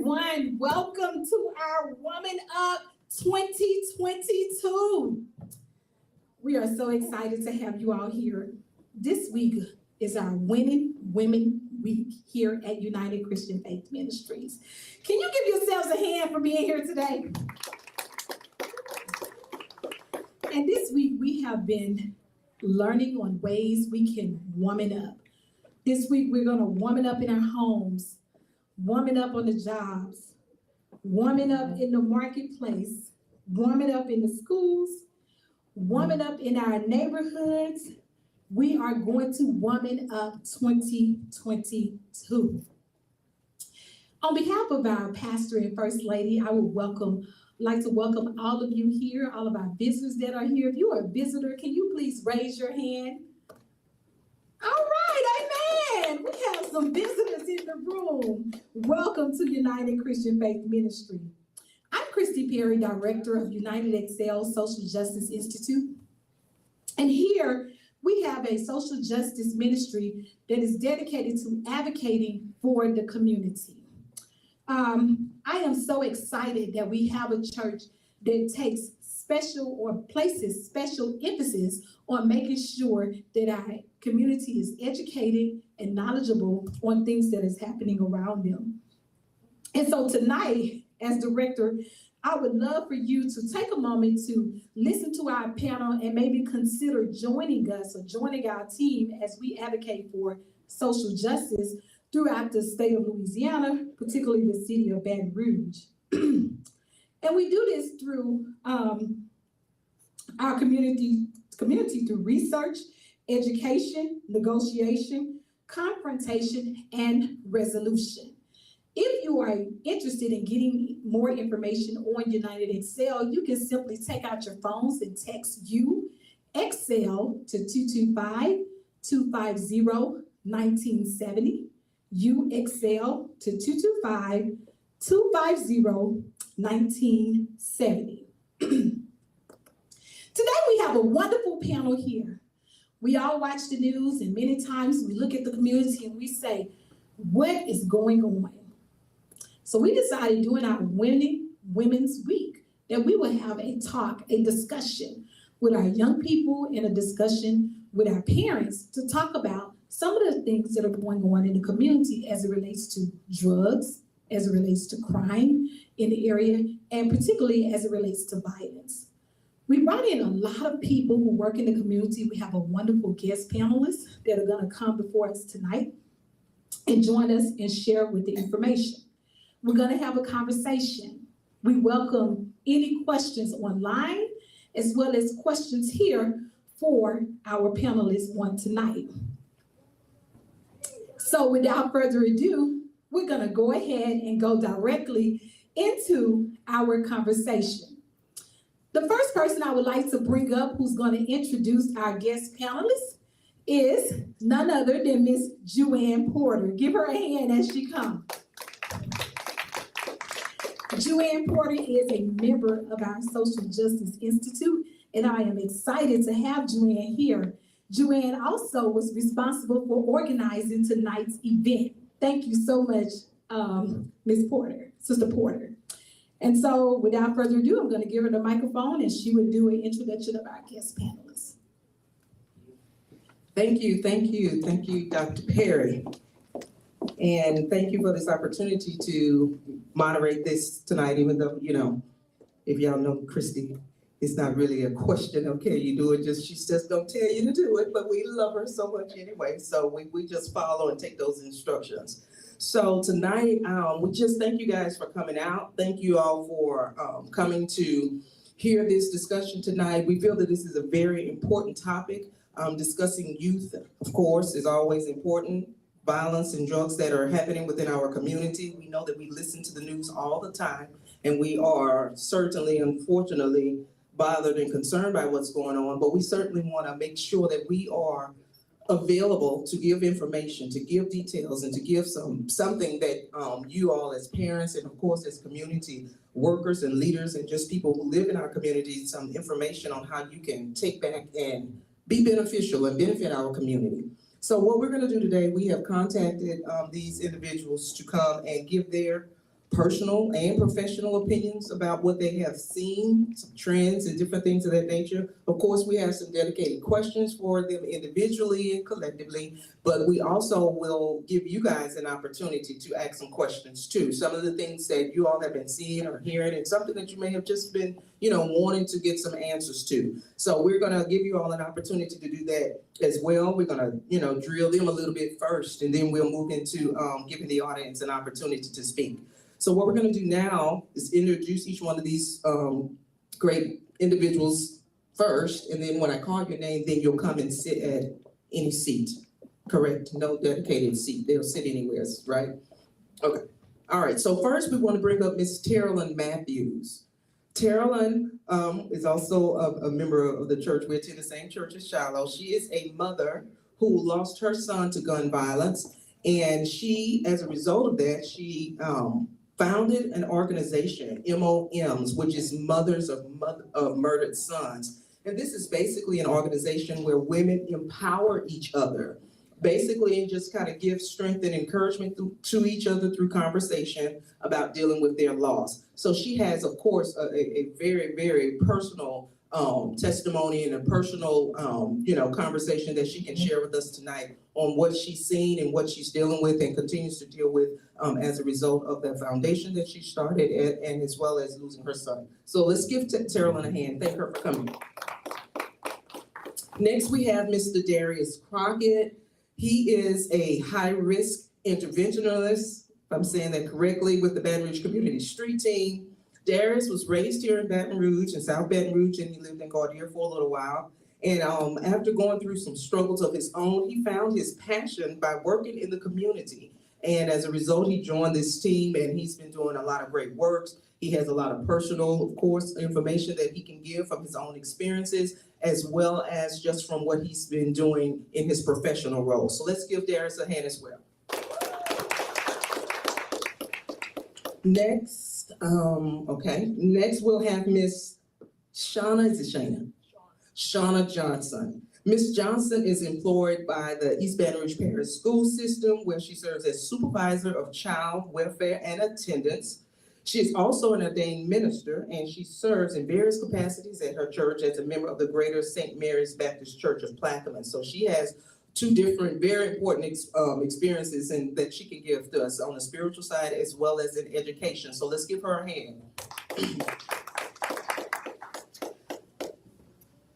everyone. Welcome to our Woman Up 2022. We are so excited to have you all here. This week is our Winning Women Week here at United Christian Faith Ministries. Can you give yourselves a hand for being here today? And this week we have been learning on ways we can woman up. This week we're going to woman up in our homes, woman up on the jobs, woman up in the marketplace, woman up in the schools, woman up in our neighborhoods. We are going to woman up 2022. On behalf of our pastor and first lady, I would like to welcome all of you here, all of our visitors that are here. If you are a visitor, can you please raise your hand? All right, amen. We have some visitors in the room. Welcome to United Christian Faith Ministry. I'm Christy Perry, Director of United Excel Social Justice Institute. And here we have a social justice ministry that is dedicated to advocating for the community. I am so excited that we have a church that takes places special emphasis on making sure that our community is educated and knowledgeable on things that is happening around them. And so tonight, as director, I would love for you to take a moment to listen to our panel and maybe consider joining us or joining our team as we advocate for social justice throughout the state of Louisiana, particularly the city of Baton Rouge. And we do this through our community through research, education, negotiation, confrontation, and resolution. If you are interested in getting more information on United Excel, you can simply take out your phones and text UXL to 225-250-1970, UXL to 225-250-1970. Today we have a wonderful panel here. We all watch the news, and many times we look at the community and we say, what is going on? So we decided during our Winning Women's Week that we would have a discussion with our young people and a discussion with our parents to talk about some of the things that are going on in the community as it relates to drugs, as it relates to crime in the area, and particularly as it relates to violence. We brought in a lot of people who work in the community. We have a wonderful guest panelists that are going to come before us tonight and join us and share with the information. We're going to have a conversation. We welcome any questions online as well as questions here for our panelists on tonight. So without further ado, we're going to go ahead and go directly into our conversation. The first person I would like to bring up who's going to introduce our guest panelists is none other than Miss Joanne Porter. Give her a hand as she comes. Joanne Porter is a member of our Social Justice Institute, and I am excited to have Joanne here. Joanne also was responsible for organizing tonight's event. Thank you so much, Ms. Porter, Sister Porter. And so without further ado, I'm going to give her the microphone and she would do an introduction of our guest panelists. Thank you, Dr. Perry. And thank you for this opportunity to moderate this tonight, even though, if y'all know Christy, it's not really a question, okay, you do it, she just don't tell you to do it, but we love her so much anyway, so we just follow and take those instructions. So tonight, we just thank you guys for coming out. Thank you all for coming to hear this discussion tonight. We feel that this is a very important topic. Discussing youth, of course, is always important. Violence and drugs that are happening within our community. We know that we listen to the news all the time, and we are certainly, unfortunately, bothered and concerned by what's going on, but we certainly want to make sure that we are available to give information, to give details, and to give something that you all as parents and of course as community workers and leaders and just people who live in our community, some information on how you can take back and be beneficial and benefit our community. So what we're going to do today, we have contacted these individuals to come and give their personal and professional opinions about what they have seen, some trends and different things of that nature. Of course, we have some dedicated questions for them individually and collectively, but we also will give you guys an opportunity to ask some questions too. Some of the things that you all have been seeing or hearing, and something that you may have just been, wanting to get some answers to. So we're gonna give you all an opportunity to do that as well. We're gonna, drill them a little bit first, and then we'll move into giving the audience an opportunity to speak. So what we're gonna do now is introduce each one of these great individuals first, and then when I call your name, then you'll come and sit at any seat, correct? No dedicated seat, they'll sit anywhere, right? Okay, all right, so first we wanna bring up Miss Terrellyn Matthews. Terrellyn is also a member of the church. We attend the same church as Shiloh. She is a mother who lost her son to gun violence, and she, as a result of that, she founded an organization, MOMs, which is Mothers of Murdered Sons. And this is basically an organization where women empower each other, basically, and just kind of give strength and encouragement to each other through conversation about dealing with their loss. So she has, of course, a very, very personal testimony and a personal, conversation that she can share with us tonight on what she's seen and what she's dealing with and continues to deal with as a result of the foundation that she started and as well as losing her son. So let's give Terrellyn a hand. Thank her for coming. Next, we have Mr. Darius Crockett. He is a high-risk interventionist, if I'm saying that correctly, with the Baton Rouge Community Street Team. Darius was raised here in Baton Rouge, in South Baton Rouge, and he lived in Gaudier for a little while. And after going through some struggles of his own, he found his passion by working in the community. And as a result, he joined this team, and he's been doing a lot of great works. He has a lot of personal, of course, information that he can give from his own experiences, as well as just from what he's been doing in his professional role. So let's give Darius a hand as well. Next, next we'll have Miss Shauna, is it Shana? Shauna Johnson. Ms. Johnson is employed by the East Baton Rouge Parish School System, where she serves as supervisor of child welfare and attendance. She is also an ordained minister, and she serves in various capacities at her church as a member of the Greater St. Mary's Baptist Church of Plaquemine. So she has two different, very important experiences and that she can give to us on the spiritual side as well as in education. So let's give her a hand.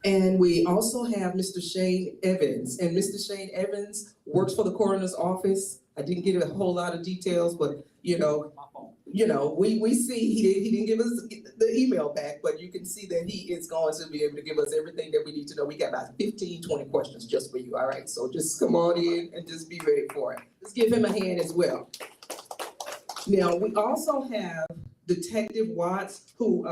And we also have Mr. Shane Evans, and Mr. Shane Evans works for the coroner's office. I didn't get a whole lot of details, but we see he didn't give us the email back, but you can see that he is going to be able to give us everything that we need to know. We got about 15, 20 questions just for you, all right? So just come on in and just be ready for it. Let's give him a hand as well. Now, we also have Detective Watts, who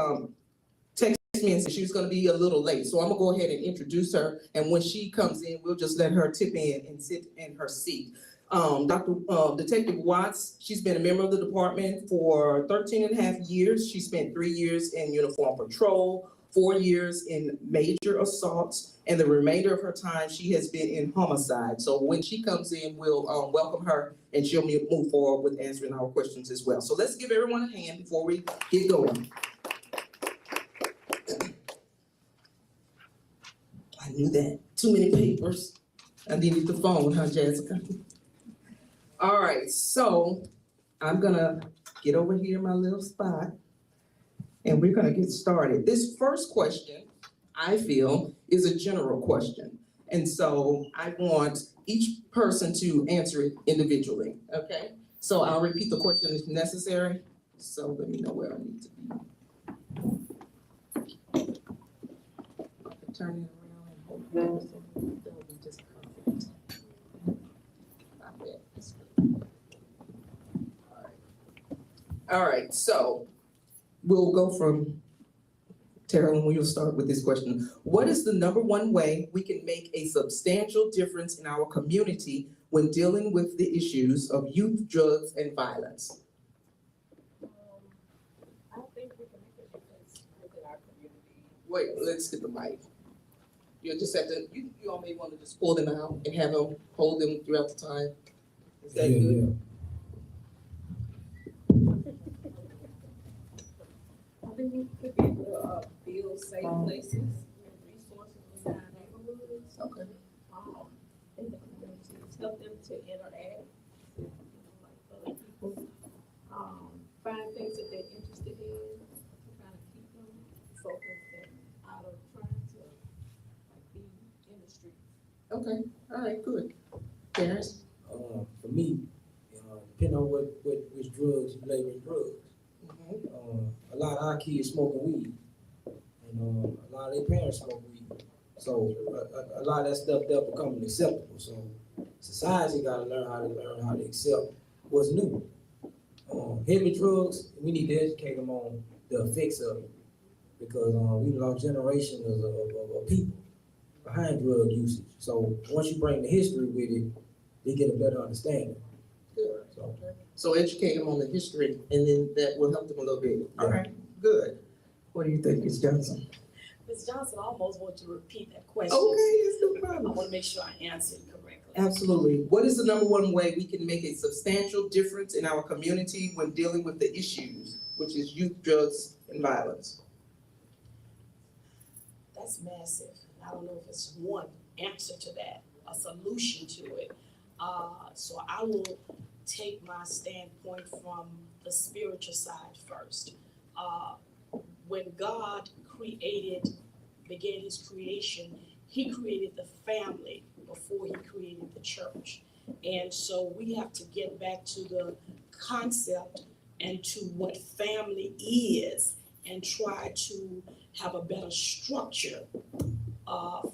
texted me and said she was gonna be a little late. So I'm gonna go ahead and introduce her, and when she comes in, we'll just let her tip in and sit in her seat. Detective Watts, she's been a member of the department for 13 and a half years. She spent 3 years in uniform patrol, 4 years in major assaults, and the remainder of her time she has been in homicide. So when she comes in, we'll welcome her and she'll move forward with answering our questions as well. So let's give everyone a hand before we get going. I knew that. Too many papers. I needed the phone, huh, Jessica? All right, so I'm gonna get over here in my little spot and we're gonna get started. This first question, I feel, is a general question. And so I want each person to answer it individually, okay? So I'll repeat the question if necessary. So let me know where I need to be. Turn it around and hold it so that'll be just perfect. Not bad. All right, so we'll go from Terrellyn, we'll start with this question. What is the number one way we can make a substantial difference in our community when dealing with the issues of youth, drugs, and violence? I don't think we can make a difference within our community. Wait, let's get the mic. You'll just have to, you all may want to just pull them out and have them hold them throughout the time. Is that good? think we could be able to, build safe places and resources in our neighborhoods. Okay. In the communities, help them to interact with, like other people. Find things that they're interested in, to kind of keep them focused and out of trying to like be in the street. Okay, all right, good. Parents? For me, depending on which drugs you label as drugs. A lot of our kids smoking weed, and a lot of their parents smoke weed. So a lot of that stuff there becoming acceptable. So society got to learn how to accept what's new. Heavy drugs, we need to educate them on the effects of it, because we lost generations of people behind drug usage. So once you bring the history with it, they get a better understanding. Good. So. So educate them on the history, and then that will help them a little bit. All right, good. What do you think, Ms. Johnson? Ms. Johnson, I almost want to repeat that question. Okay, that's no I problem. want to make sure I answer it correctly. Absolutely. What is the number one way we can make a substantial difference in our community when dealing with the issues, which is youth, drugs, and violence? That's massive. I don't know if it's one answer to that, a solution to it. So I will take my standpoint from the spiritual side first. When God began his creation, he created the family before he created the church. And so we have to get back to the concept and to what family is and try to have a better structure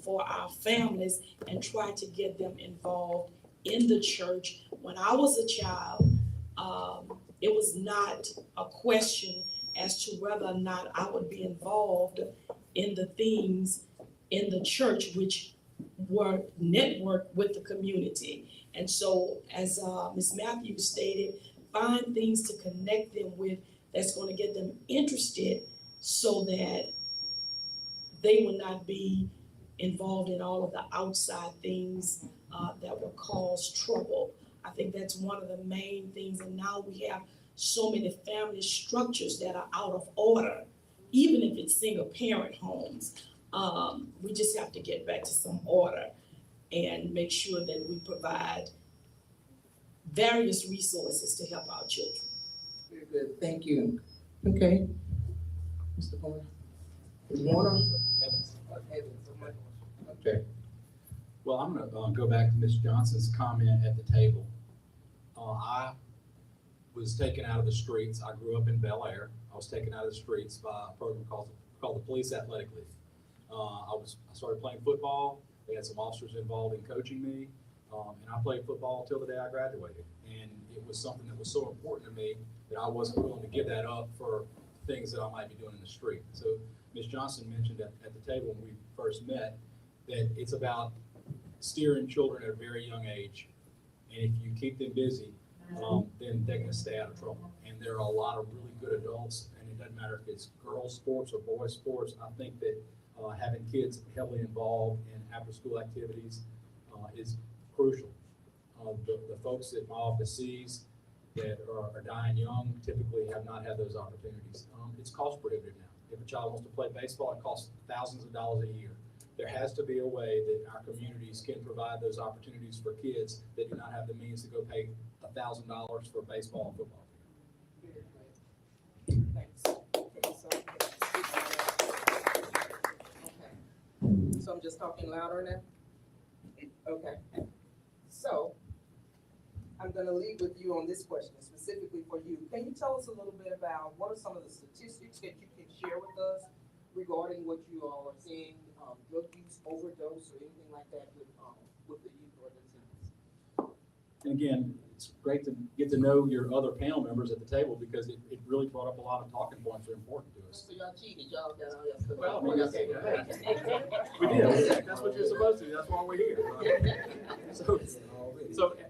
for our families and try to get them involved in the church. When I was a child, it was not a question as to whether or not I would be involved in the things in the church which were networked with the community. And so, as Ms. Matthews stated, find things to connect them with that's going to get them interested so that they will not be involved in all of the outside things that will cause trouble. I think that's one of the main things. And now we have so many family structures that are out of order, even if it's single parent homes. We just have to get back to some order and make sure that we provide various resources to help our children. Very good, thank you. Okay. Mr. Warner? Warner? Okay. Well, I'm gonna go back to Ms. Johnson's comment at the table. I was taken out of the streets. I grew up in Bel Air. I was taken out of the streets by a program called the Police Athletic League. I started playing football. They had some officers involved in coaching me, and I played football till the day I graduated. And it was something that was so important to me that I wasn't willing to give that up for things that I might be doing in the street. So Ms. Johnson mentioned at the table when we first met that it's about steering children at a very young age. And if you keep them busy, then they're gonna stay out of trouble. And there are a lot of really good adults, and it doesn't matter if it's girls' sports or boys' sports. I think that having kids heavily involved in after-school activities is crucial. The folks that my office sees that are dying young typically have not had those opportunities. It's cost prohibitive now. If a child wants to play baseball, it costs thousands of dollars a year. There has to be a way that our communities can provide those opportunities for kids that do not have the means to go pay $1,000 for baseball and football. Thanks. Okay. So I'm just talking louder now? Okay. So I'm gonna leave with you on this question, specifically for you. Can you tell us a little bit about what are some of the statistics that you can share with us regarding what you all are seeing, drug use, overdose, or anything like that with the youth organizations? And again, it's great to get to know your other panel members at the table because it really brought up a lot of talking points that are important to us. So y'all cheated, y'all got all your stuff. Well, we did. That's what you're supposed to do. That's why we're here. So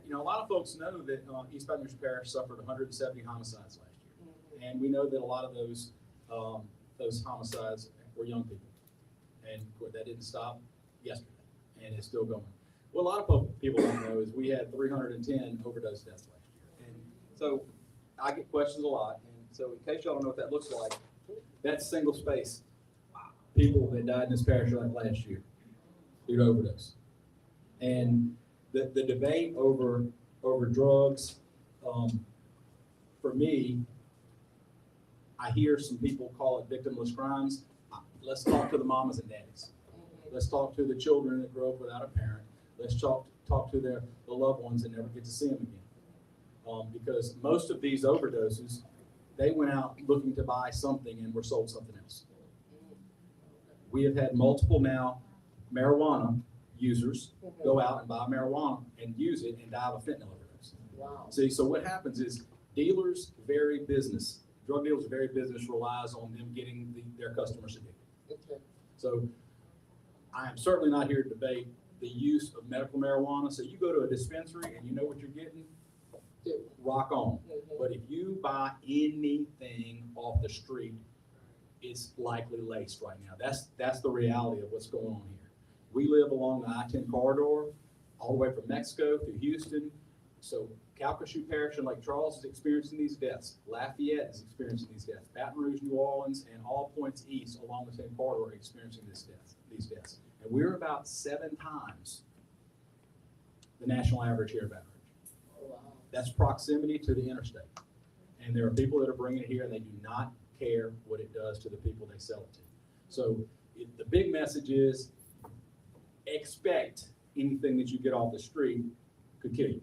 you know, a lot of folks know that East Baton Rouge Parish suffered 170 homicides last year, and we know that a lot of those homicides were young people, and that didn't stop yesterday, and it's still going. What a lot of people don't know is we had 310 overdose deaths last year, and so I get questions a lot. And so in case y'all don't know what that looks like, That's single space. People that died in this parish like last year due to overdose. And the debate over drugs, for me, I hear some people call it victimless crimes. Let's talk to the mamas and daddies. Let's talk to the children that grow up without a parent. Let's talk to the loved ones that never get to see them again. Because most of these overdoses, they went out looking to buy something and were sold something else. We have had multiple now marijuana users go out and buy marijuana and use it and die of a fentanyl overdose. Wow. See, so what happens is drug dealers' very business relies on them getting their customers addicted. Okay. So I am certainly not here to debate the use of medical marijuana. So you go to a dispensary and you know what you're getting, rock on. But if you buy anything off the street, it's likely laced right now. That's the reality of what's going on here. We live along the I-10 corridor, all the way from Mexico through Houston. So Calcasieu Parish and Lake Charles is experiencing these deaths. Lafayette is experiencing these deaths. Baton Rouge, New Orleans, and all points east along the same corridor are experiencing these deaths. And we're about 7 times the national average here in Baton Rouge. Wow. That's proximity to the interstate. And there are people that are bringing it here and they do not care what it does to the people they sell it to. So the big message is expect anything that you get off the street could kill you.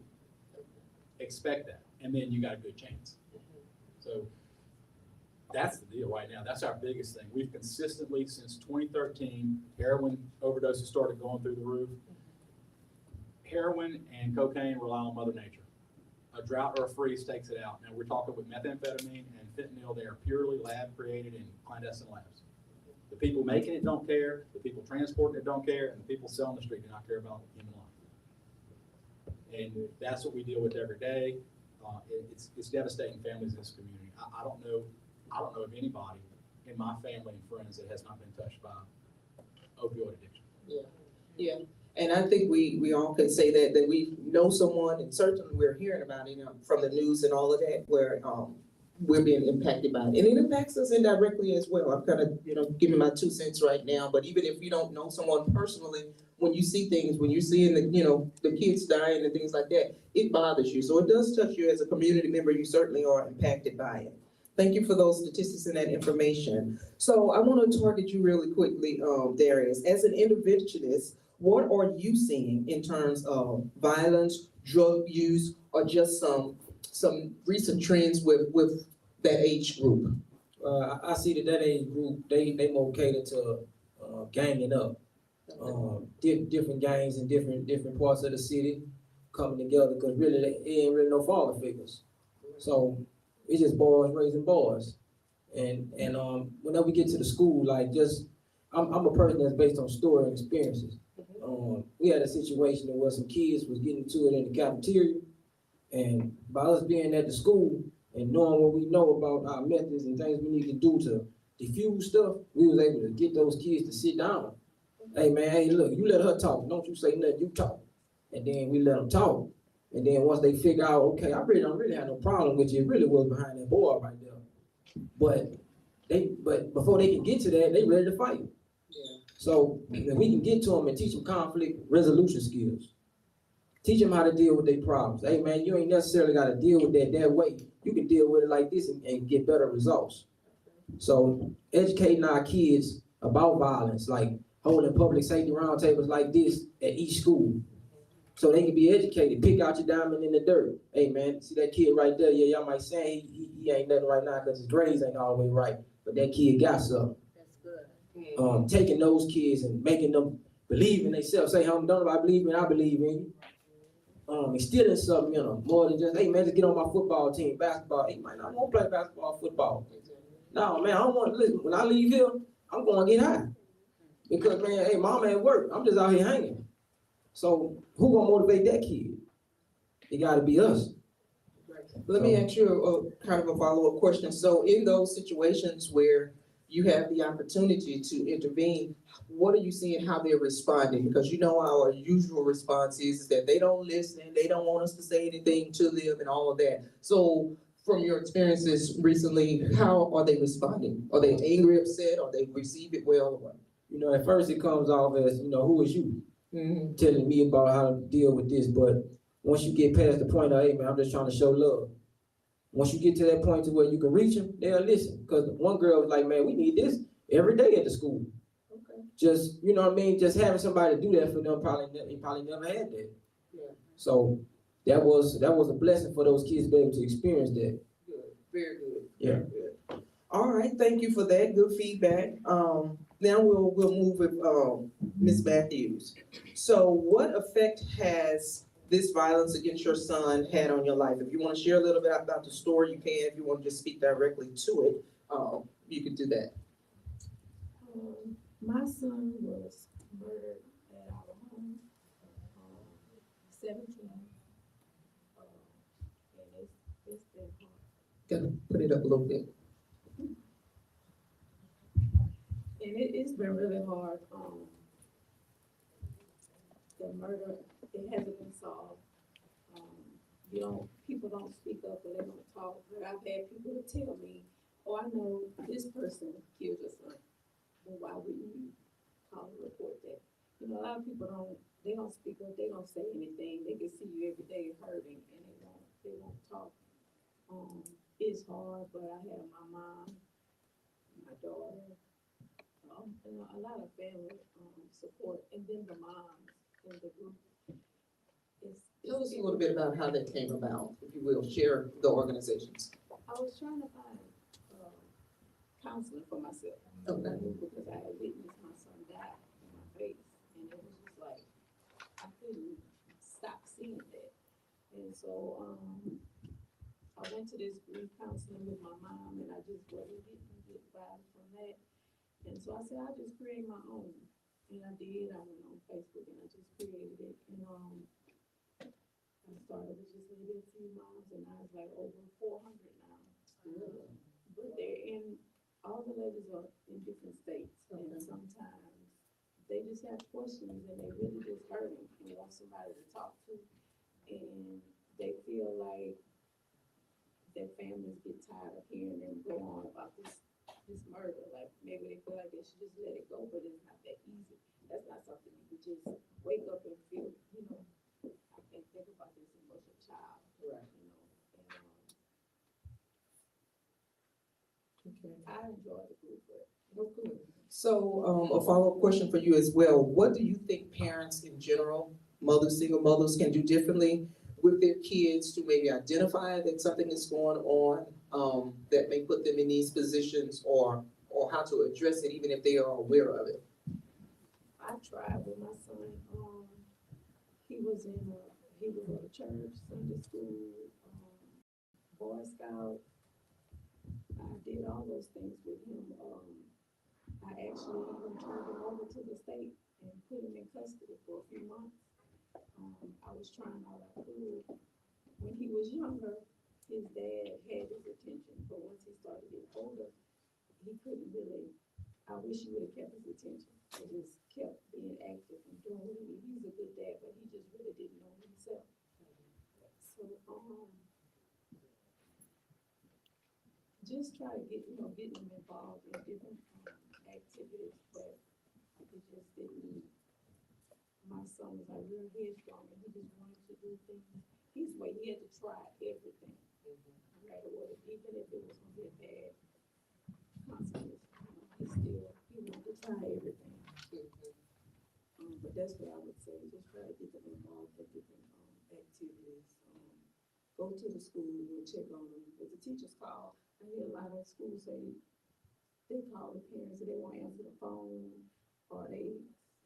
Expect that, and then you got a good chance. So that's the deal right now. That's our biggest thing. We've consistently, since 2013, heroin overdoses started going through the roof. Heroin and cocaine rely on Mother Nature. A drought or a freeze takes it out. Now we're talking with methamphetamine and fentanyl. They are purely lab created in clandestine labs. The people making it don't care. The people transporting it don't care, and the people selling the street do not care about human life. And that's what we deal with every day. It's devastating families in this community. I don't know of anybody in my family and friends that has not been touched by opioid addiction. Yeah. And I think we all can say that we know someone, and certainly we're hearing about it from the news and all of that, where we're being impacted by it. And it impacts us indirectly as well. I'm kind of, giving my 2 cents right now, but even if you don't know someone personally, when you see things, when you're seeing the kids dying and things like that, it bothers you. So it does touch you as a community member. You certainly are impacted by it. Thank you for those statistics and that information. So I want to target you really quickly, Darius. As an interventionist, what are you seeing in terms of violence, drug use, or just some recent trends with that age group? I see that age group, they more cater to ganging up. Different gangs in different parts of the city coming together, because really there ain't really no father figures. So it's just boys raising boys. And whenever we get to the school, like I'm a person that's based on story and experiences. We had a situation where some kids was getting to it in the cafeteria, and by us being at the school and knowing what we know about our methods and things we need to do to diffuse stuff, we was able to get those kids to sit down. Hey man, hey look, you let her talk, don't you say nothing, you talk. And then we let them talk. And then once they figure out, okay, I really don't have no problem with you, it really was behind that board right there. But before they can get to that, they ready to fight. Yeah. So if we can get to them and teach them conflict resolution skills, teach them how to deal with their problems. Hey man, you ain't necessarily got to deal with that way. You can deal with it like this and get better results. So educating our kids about violence, like holding public safety roundtables like this at each school, so they can be educated. Pick out your diamond in the dirt. Hey man, see that kid right there? Yeah, y'all might say he ain't nothing right now because his grades ain't always right, but that kid got something. That's good. Taking those kids and making them believe in themselves. Say, don't nobody believe me, I believe in you. Instilling something in them more than just, hey man, just get on my football team, basketball. Hey man, I don't want to play basketball, football. No man, I don't want to listen. When I leave here, I'm going to get high. Because man, hey, mama at work, I'm just out here hanging. So who gonna motivate that kid? It gotta be us. Let me ask you a kind of a follow-up question. So in those situations where you have the opportunity to intervene, what are you seeing how they're responding? Because our usual response is that they don't listen, they don't want us to say anything to them and all of that. So from your experiences recently, how are they responding? Are they angry, upset, or they receive it well, or what? You know, at first it comes off as, you know, who is you? Telling me about how to deal with this, but once you get past the point of, hey man, I'm just trying to show love. Once you get to that point to where you can reach them, they'll listen. Because one girl was like, man, we need this every day at the school. Okay. Just, you know what I mean? Just having somebody do that for them, he probably never had that. Yeah. So that was a blessing for those kids to be able to experience that. Good, very good. Yeah. Very good. All right, thank you for that, good feedback. Now we'll move with, Ms. Matthews. So what effect has this violence against your son had on your life? If you want to share a little bit about the story, you can. If you want to just speak directly to it, you can do that. My son was murdered at our home, 17. And it's been hard. Gotta put it up a little bit. And it's been really hard. The murder, it hasn't been solved. People don't speak up or they don't talk. But I've had people to tell me, oh, I know this person killed your son. Well, why wouldn't you call and report that? You know, a lot of people don't speak up, they don't say anything. They can see you every day hurting and they won't talk. It's hard, but I have my mom, my daughter, and a lot of family support, and then the moms in the group. Tell us a little bit about how that came about, if you will, share the organizations. I was trying to find counseling for myself. Okay. Because I had witnessed my son die in my face, and it was just like, I couldn't stop seeing that. And so, I went to this grief counseling with my mom, and I just wasn't getting good vibes from that. And so I said, I'll just create my own. And I did. I went on Facebook and I just created it. And I started with just maybe a few moms, and I was like over 400 now. But they're in, all the ladies are in different states. And sometimes they just have questions and they really just hurting and want somebody to talk to. And they feel like their families get tired of hearing them go on about this murder. Like maybe they feel like they should just let it go, but it's not that easy. That's not something you could just wake up and feel, you know, I can't think about this emotional child. Right. You know, and Okay. I enjoy the group, but Oh, good. So, a follow-up question for you as well. What do you think parents in general, mothers, single mothers, can do differently with their kids to maybe identify that something is going on, that may put them in these positions, or how to address it, even if they are aware of it? I tried with my son. He was in a church, Sunday school, Boy Scout. I did all those things with him. I actually even turned him over to the state and put him in custody for a few months. I was trying all I could. When he was younger, his dad had his attention, but once he started getting older, he couldn't really. I wish he would have kept his attention. He just kept being active and doing what he needed. He's a good dad, but he just really didn't know himself. So, just try to get him involved in different activities, but he just didn't. My son was like real headstrong, and he just wanted to do things his way. He had to try everything, no matter what, even if it was gonna be a bad consequence. He wanted to try everything. But that's what I would say. Just try to get them involved in different activities. Go to the school and check on them. If the teachers call, I hear a lot of schools say they call the parents and they won't answer the phone, or they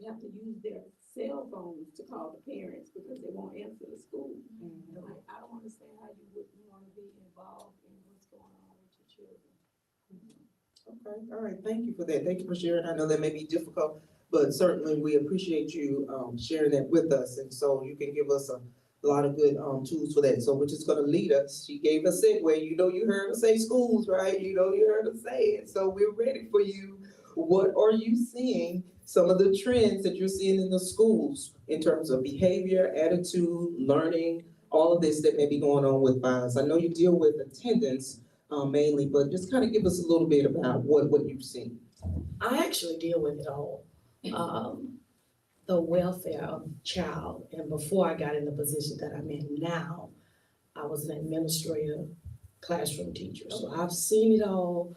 have to use their cell phones to call the parents because they won't answer the school. And like, I don't understand how you wouldn't want to be involved in what's going on with your children. Okay, all right, thank you for that. Thank you for sharing. I know that may be difficult, but certainly we appreciate you sharing that with us. And so you can give us a lot of good tools for that. So we're just gonna lead us. She gave a segue. You know, you heard her say schools, right? You know, you heard her say it. So we're ready for you. What are you seeing? Some of the trends that you're seeing in the schools in terms of behavior, attitude, learning, all of this that may be going on with violence. I know you deal with attendance mainly, but just kind of give us a little bit about what you've seen. I actually deal with it all. The welfare of the child, and before I got in the position that I'm in now, I was an administrator, classroom teacher, so I've seen it all.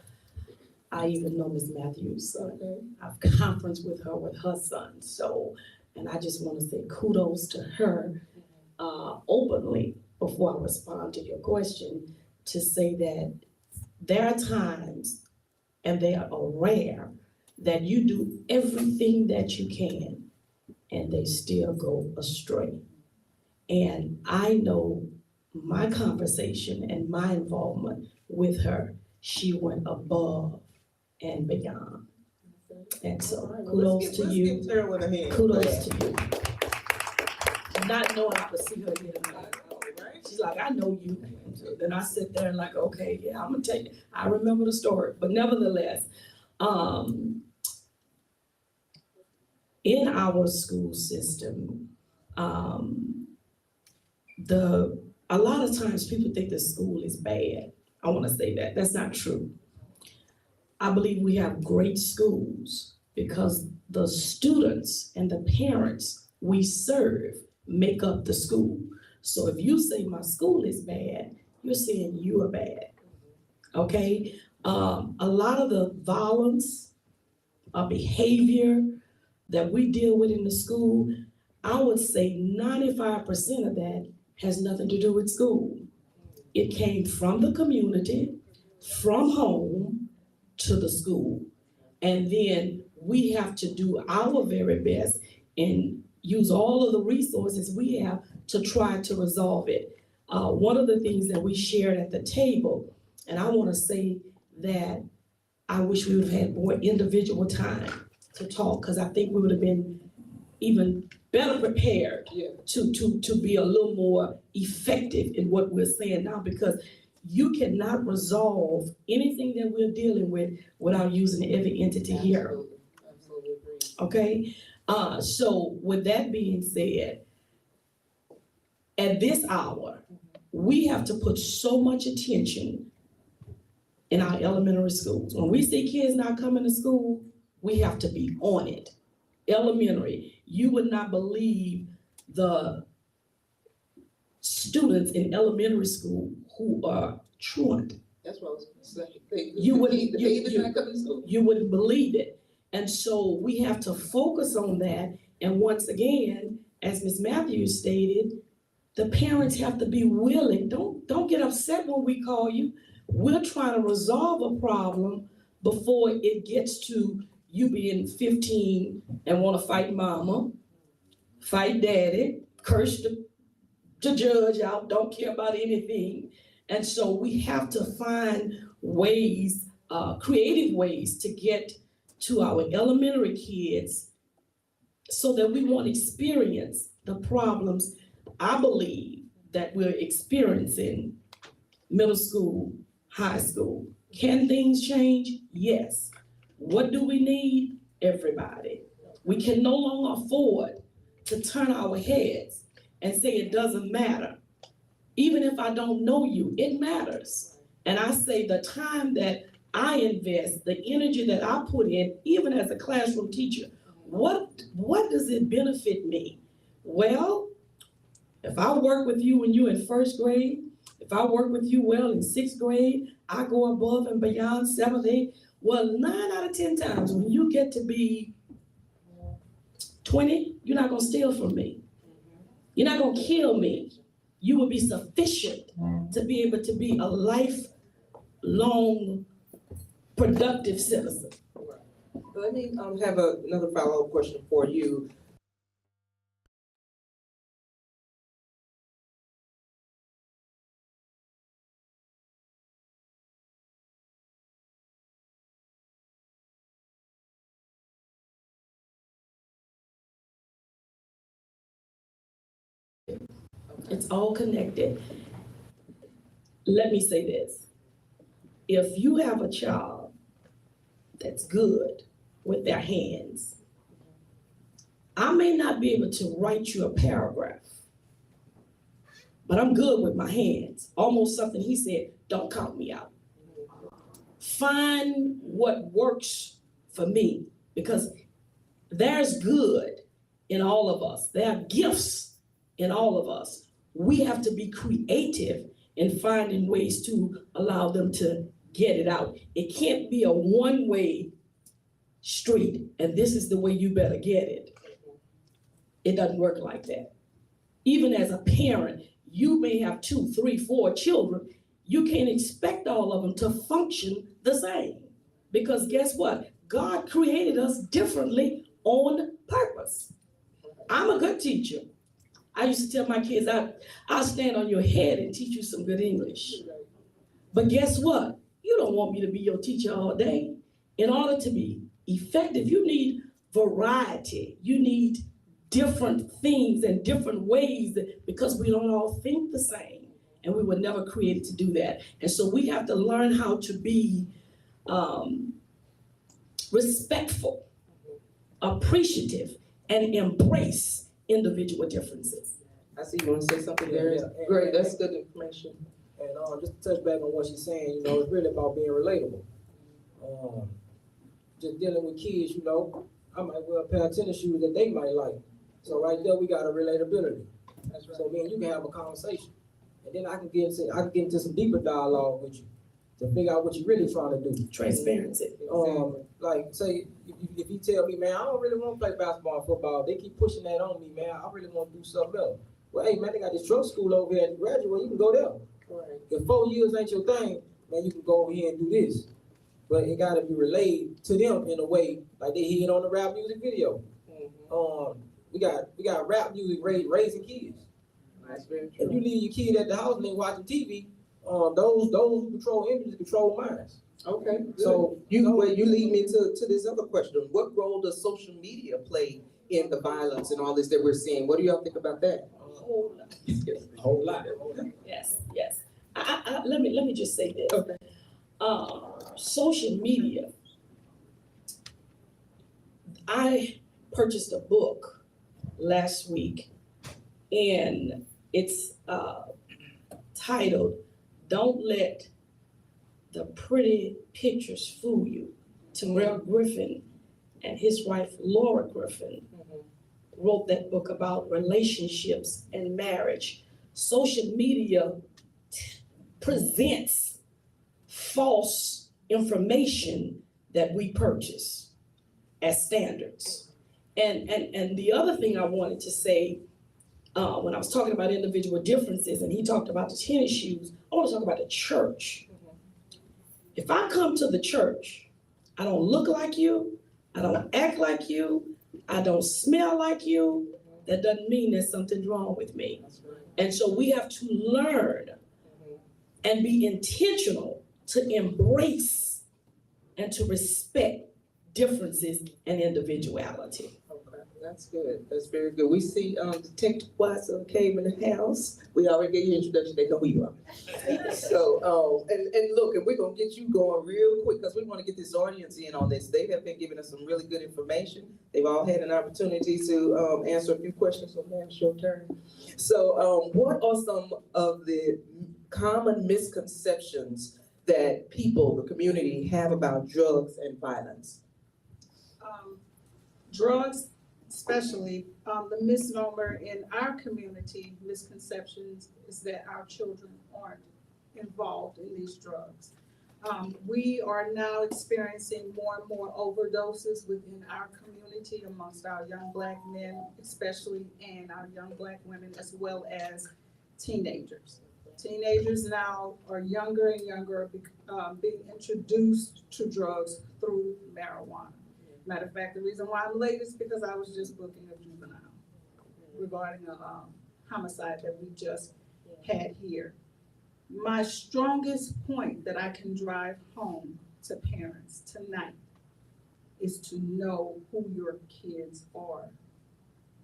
I even know Ms. Matthews, so I've conferenced with her son, so, and I just wanna say kudos to her, openly, before I respond to your question, to say that there are times, and they are rare, that you do everything that you can, and they still go astray. And I know my conversation and my involvement with her, she went above and beyond. And so kudos to you. Let's give Tara a hand. Kudos to you. Not knowing I could see her here tonight. She's like, I know you. So then I sit there and like, okay, yeah, I'm gonna tell you, I remember the story, but nevertheless, in our school system, a lot of times people think the school is bad. I wanna say that, that's not true. I believe we have great schools because the students and the parents we serve make up the school. So if you say my school is bad, you're saying you are bad, okay? A lot of the violence, behavior that we deal with in the school, I would say 95% of that has nothing to do with school. It came from the community, from home to the school. And then we have to do our very best and use all of the resources we have to try to resolve it. One of the things that we shared at the table, and I wanna say that I wish we would have had more individual time to talk, because I think we would have been even better prepared to be a little more effective in what we're saying now, because you cannot resolve anything that we're dealing with without using every entity here. Absolutely agree. Okay? So with that being said, at this hour, we have to put so much attention in our elementary schools. When we see kids not coming to school, we have to be on it. Elementary, you would not believe the students in elementary school who are truant. That's what I was gonna say. You wouldn't- The baby's not coming to school. You wouldn't believe it. And so we have to focus on that. And once again, as Ms. Matthews stated, the parents have to be willing. Don't get upset when we call you. We're trying to resolve a problem before it gets to you being 15 and wanna fight mama, fight daddy, curse the judge out, don't care about anything. And so we have to find ways, creative ways to get to our elementary kids so that we won't experience the problems I believe that we're experiencing middle school, high school. Can things change? Yes. What do we need? Everybody. We can no longer afford to turn our heads and say it doesn't matter. Even if I don't know you, it matters. And I say the time that I invest, the energy that I put in, even as a classroom teacher, what does it benefit me? Well, if I work with you when you're in first grade, if I work with you well in sixth grade, I go above and beyond seventh, eighth. Well, 9 out of 10 times when you get to be 20, you're not gonna steal from me. You're not gonna kill me. You will be sufficient to be able to be a lifelong productive citizen. Let me have another follow-up question for you. It's all connected. Let me say this. If you have a child that's good with their hands, I may not be able to write you a paragraph, but I'm good with my hands. Almost something he said, don't count me out. Find what works for me, because there's good in all of us. There are gifts in all of us. We have to be creative in finding ways to allow them to get it out. It can't be a one-way street, and this is the way you better get it. It doesn't work like that. Even as a parent, you may have 2, 3, 4 children. You can't expect all of them to function the same. Because guess what? God created us differently on purpose. I'm a good teacher. I used to tell my kids, I'll stand on your head and teach you some good English. But guess what? You don't want me to be your teacher all day. In order to be effective, you need variety. You need different things and different ways, because we don't all think the same. And we were never created to do that. And so we have to learn how to be respectful, appreciate, and embrace individual differences. I see you want to say something there. Yeah. Great, that's good information. And just to touch back on what she's saying, it's really about being relatable. Just dealing with kids, I might wear a pair of tennis shoes that they might like. So right there, we got a relatability. That's right. So me and you can have a conversation, and then I can get into some deeper dialogue with you to figure out what you're really trying to do. Transparency. Like say if you tell me, man, I don't really want to play basketball and football. They keep pushing that on me, man. I really want to do something else. Well, hey, man, they got this truck school over here at the graduate. You can go there. Right. If 4 years ain't your thing, man, you can go over here and do this. But it got to be relayed to them in a way like they hear it on the rap music video. We got rap music raising kids. That's very true. If you leave your kid at the house and they watching TV, those who control images control minds. Okay. So you lead me to this other question. What role does social media play in the violence and all this that we're seeing? What do y'all think about that? A whole lot. Yes. Let me just say this. Okay. Social media. I purchased a book last week, and it's titled "Don't Let the Pretty Pictures Fool You." Terrell Griffin and his wife Laura Griffin wrote that book about relationships and marriage. Social media presents false information that we purchase as standards. And the other thing I wanted to say, when I was talking about individual differences and he talked about the tennis shoes, I want to talk about the church. If I come to the church, I don't look like you, I don't act like you, I don't smell like you, that doesn't mean there's something wrong with me. And so we have to learn and be intentional to embrace and to respect differences and individuality. Okay, that's good. That's very good. We see Detective Watson came in the house. We already gave you an introduction. They know who you are. So, and look, and we're gonna get you going real quick because we want to get this audience in on this. They have been giving us some really good information. They've all had an opportunity to answer a few questions. So now it's your turn. So, what are some of the common misconceptions that people, the community, have about drugs and violence? Drugs, especially, the misnomer in our community, misconceptions, is that our children aren't involved in these drugs. We are now experiencing more and more overdoses within our community amongst our young Black men, especially, and our young Black women, as well as teenagers. Teenagers now are younger and younger, being introduced to drugs through marijuana. Matter of fact, the reason why I'm late is because I was just booking a juvenile regarding a homicide that we just had here. My strongest point that I can drive home to parents tonight is to know who your kids are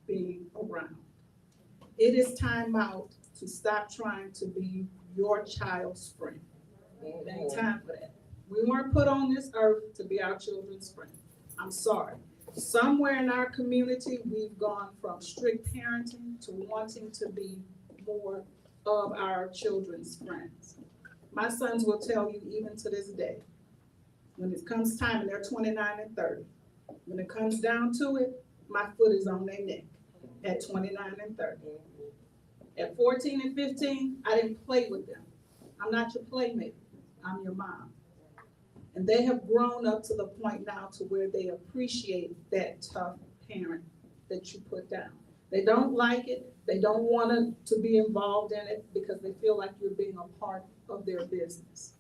being around. It is time out to stop trying to be your child's friend. It ain't time for that. We weren't put on this earth to be our children's friend. I'm sorry. Somewhere in our community, we've gone from strict parenting to wanting to be more of our children's friends. My sons will tell you even to this day, when it comes time, and they're 29 and 30, when it comes down to it, my foot is on their neck at 29 and 30. At 14 and 15, I didn't play with them. I'm not your playmate, I'm your mom. And they have grown up to the point now to where they appreciate that tough parent that you put down. They don't like it, they don't want to be involved in it because they feel like you're being a part of their business.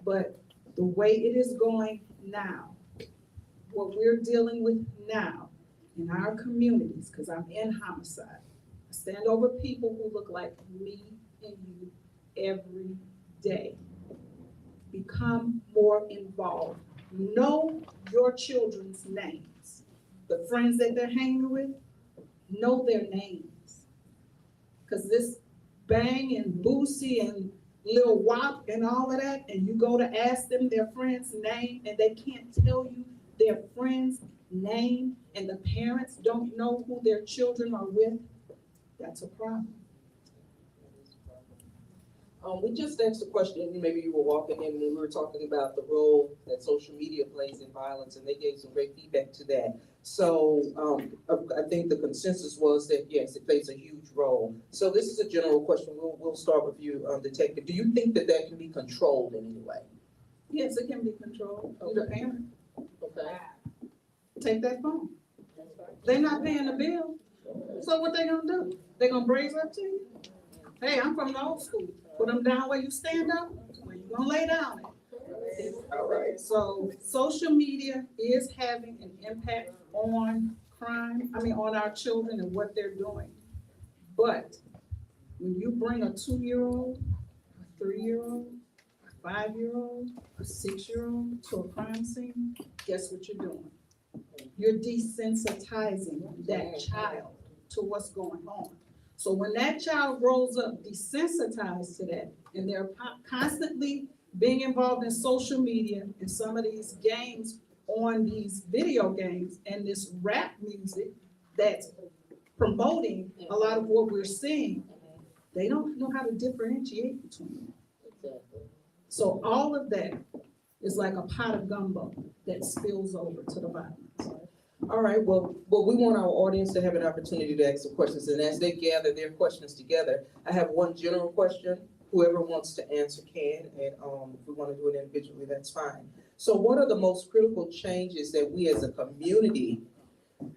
But the way it is going now, what we're dealing with now in our communities, because I'm in homicide, I stand over people who look like me and you every day. Become more involved. Know your children's names. The friends that they're hanging with, know their names. Because this Bang and Boosie and Lil Wop and all of that, and you go to ask them their friend's name and they can't tell you their friend's name, and the parents don't know who their children are with, that's a problem. We just asked a question, maybe you were walking in when we were talking about the role that social media plays in violence, and they gave some great feedback to that. So I think the consensus was that, yes, it plays a huge role. So this is a general question. We'll start with you, Detective. Do you think that that can be controlled in any way? Yes, it can be controlled. You're the parent. Okay. Take that phone. They're not paying the bill. So what they gonna do? They gonna braze up to you? Hey, I'm from the old school. Put them down where you stand up, where you gonna lay down at. All right. So social media is having an impact on crime, on our children and what they're doing. But when you bring a 2-year-old, a 3-year-old, a 5-year-old, a 6-year-old to a crime scene, guess what you're doing? You're desensitizing that child to what's going on. So when that child grows up desensitized to that, and they're constantly being involved in social media and some of these games on these video games and this rap music that's promoting a lot of what we're seeing, they don't know how to differentiate between them. So all of that is like a pot of gumbo that spills over to the violence. All right, well, we want our audience to have an opportunity to ask some questions, and as they gather their questions together, I have one general question. Whoever wants to answer can, and if we want to do it individually, that's fine. So what are the most critical changes that we as a community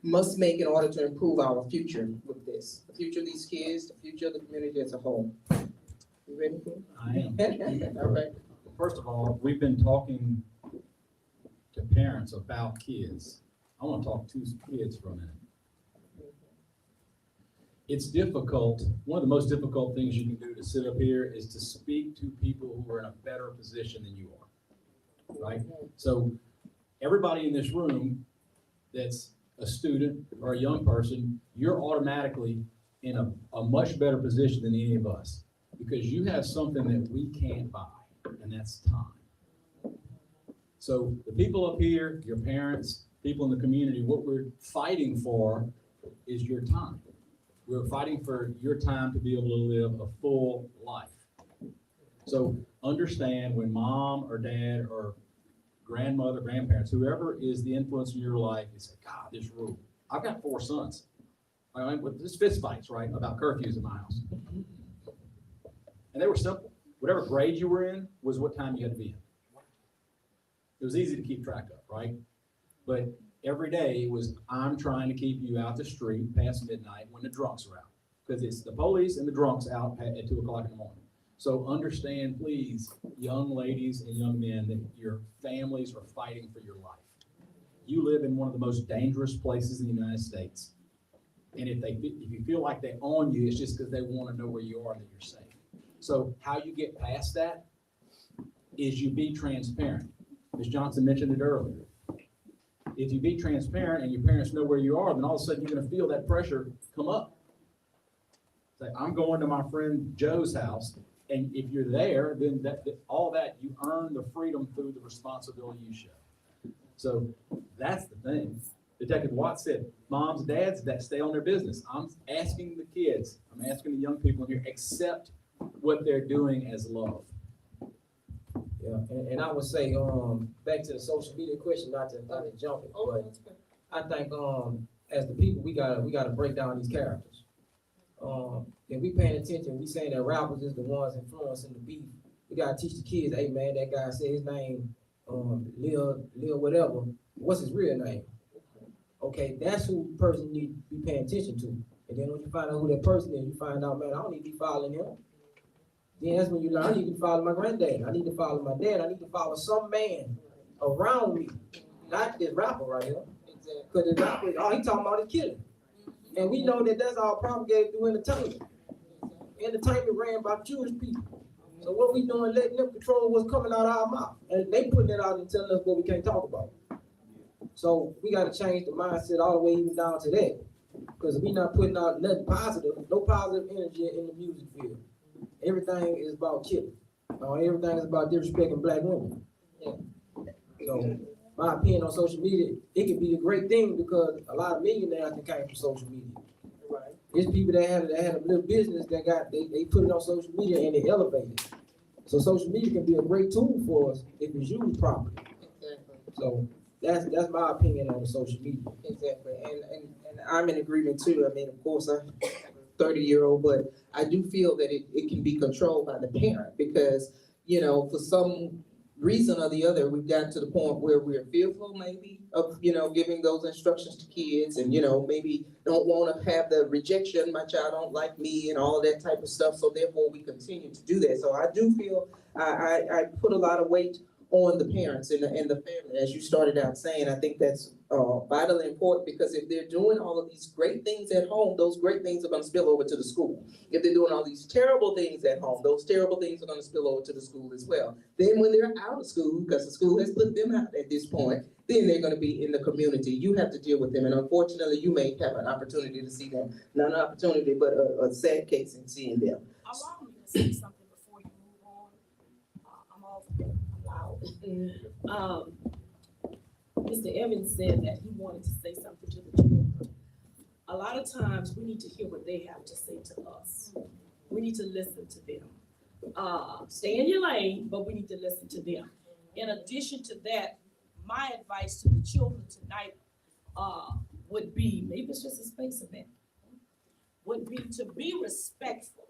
must make in order to improve our future with this? The future of these kids, the future of the community as a whole. You ready for it? I am. All right. First of all, we've been talking to parents about kids. I want to talk to kids for a minute. It's difficult. One of the most difficult things you can do to sit up here is to speak to people who are in a better position than you are, right? So everybody in this room that's a student or a young person, you're automatically in a much better position than any of us because you have something that we can't buy, and that's time. So the people up here, your parents, people in the community, what we're fighting for is your time. We're fighting for your time to be able to live a full life. So understand when mom or dad or grandmother, grandparents, whoever is the influence in your life, you say, God, this rule. I've got 4 sons. I mean, this fist fights, right, about curfews in my house. And they were simple. Whatever grade you were in was what time you had to be in. It was easy to keep track of, right? But every day it was, I'm trying to keep you out the street past midnight when the drunks are out. Because it's the police and the drunks out at 2 o'clock in the morning. So understand, please, young ladies and young men, that your families are fighting for your life. You live in one of the most dangerous places in the United States. And if you feel like they own you, it's just because they want to know where you are and that you're safe. So how you get past that is you be transparent. Ms. Johnson mentioned it earlier. If you be transparent and your parents know where you are, then all of a sudden you're going to feel that pressure come up. Say, I'm going to my friend Joe's house, and if you're there, then all that you earn the freedom through the responsibility you show. So that's the thing. Detective Watts said, moms, dads, that stay on their business. I'm asking the kids, I'm asking the young people here, accept what they're doing as love. Yeah, and I would say, back to the social media question, not to jump it, but I think, as the people, we gotta break down these characters. If we paying attention, we saying that rappers is the ones influencing the beef. We gotta teach the kids, hey man, that guy said his name, Lil whatever. What's his real name? Okay, that's who the person need to be paying attention to. And then when you find out who that person is, you find out, man, I don't need to be following him. Then that's when you learn, I need to follow my granddad. I need to follow my dad. I need to follow some man around me, not this rapper right here. Because the rapper, all he talking about is killing. And we know that that's all propagated through entertainment. Entertainment ran by Jewish people. So what we doing, letting them control what's coming out of our mouth. And they putting it out and telling us what we can't talk about. So we got to change the mindset all the way even down to that. Because we not putting out nothing positive, no positive energy in the music field. Everything is about killing. Everything is about disrespecting black women. So my opinion on social media, it can be a great thing because a lot of millionaires that came from social media. Right. There's people that had a little business that they put it on social media and they elevated it. So social media can be a great tool for us if it's used properly. Exactly. So that's my opinion on social media. Exactly, and I'm in agreement too. I mean, of course, I'm a 30-year-old, but I do feel that it can be controlled by the parent because, you know, for some reason or the other, we've gotten to the point where we're fearful maybe of, you know, giving those instructions to kids and, you know, maybe don't want to have the rejection, my child don't like me and all of that type of stuff. So therefore we continue to do that. So I do feel I put a lot of weight on the parents and the family, as you started out saying. I think that's vitally important because if they're doing all of these great things at home, those great things are going to spill over to the school. If they're doing all these terrible things at home, those terrible things are going to spill over to the school as well. Then when they're out of school, because the school has put them out at this point, then they're going to be in the community. You have to deal with them, and unfortunately, you may have an opportunity to see them. Not an opportunity, but a sad case in seeing them. Allow me to say something before you move on. I'm loud. Mr. Evans said that he wanted to say something to the children. A lot of times we need to hear what they have to say to us. We need to listen to them. Stay in your lane, but we need to listen to them. In addition to that, my advice to the children tonight would be, maybe it's just a space event, would be to be respectful.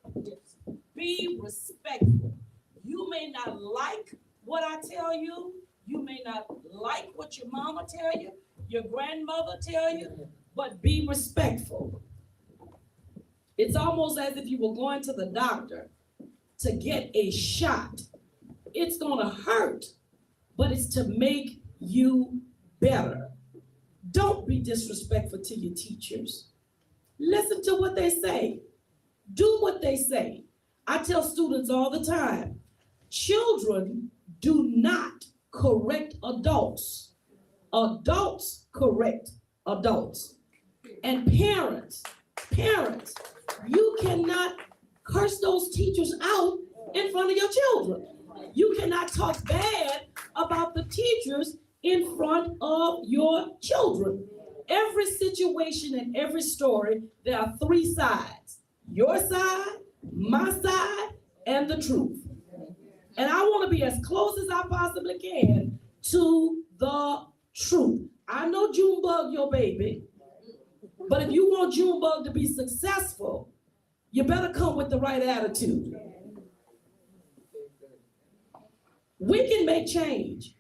Be respectful. You may not like what I tell you. You may not like what your mama tell you, your grandmother tell you, but be respectful. It's almost as if you were going to the doctor to get a shot. It's gonna hurt, but it's to make you better. Don't be disrespectful to your teachers. Listen to what they say. Do what they say. I tell students all the time, children do not correct adults. Adults correct adults. And parents, you cannot curse those teachers out in front of your children. You cannot talk bad about the teachers in front of your children. Every situation and every story, there are three sides. Your side, my side, and the truth. And I want to be as close as I possibly can to the truth. I know Junebug your baby, but if you want Junebug to be successful, you better come with the right attitude. We can make change,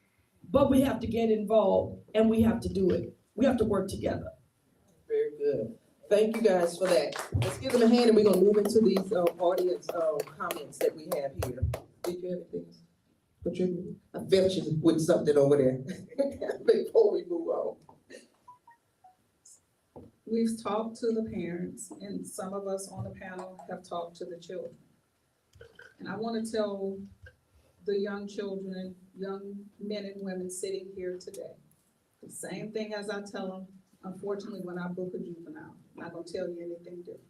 but we have to get involved and we have to do it. We have to work together. Very good. Thank you guys for that. Let's give them a hand and we're going to move into these audience comments that we have here. Did you have anything to contribute? I felt you with something over there before we move on. We've talked to the parents, and some of us on the panel have talked to the children. And I want to tell the young children, young men and women sitting here today, the same thing as I tell them, unfortunately, when I book a juvenile. I'm not going to tell you anything different.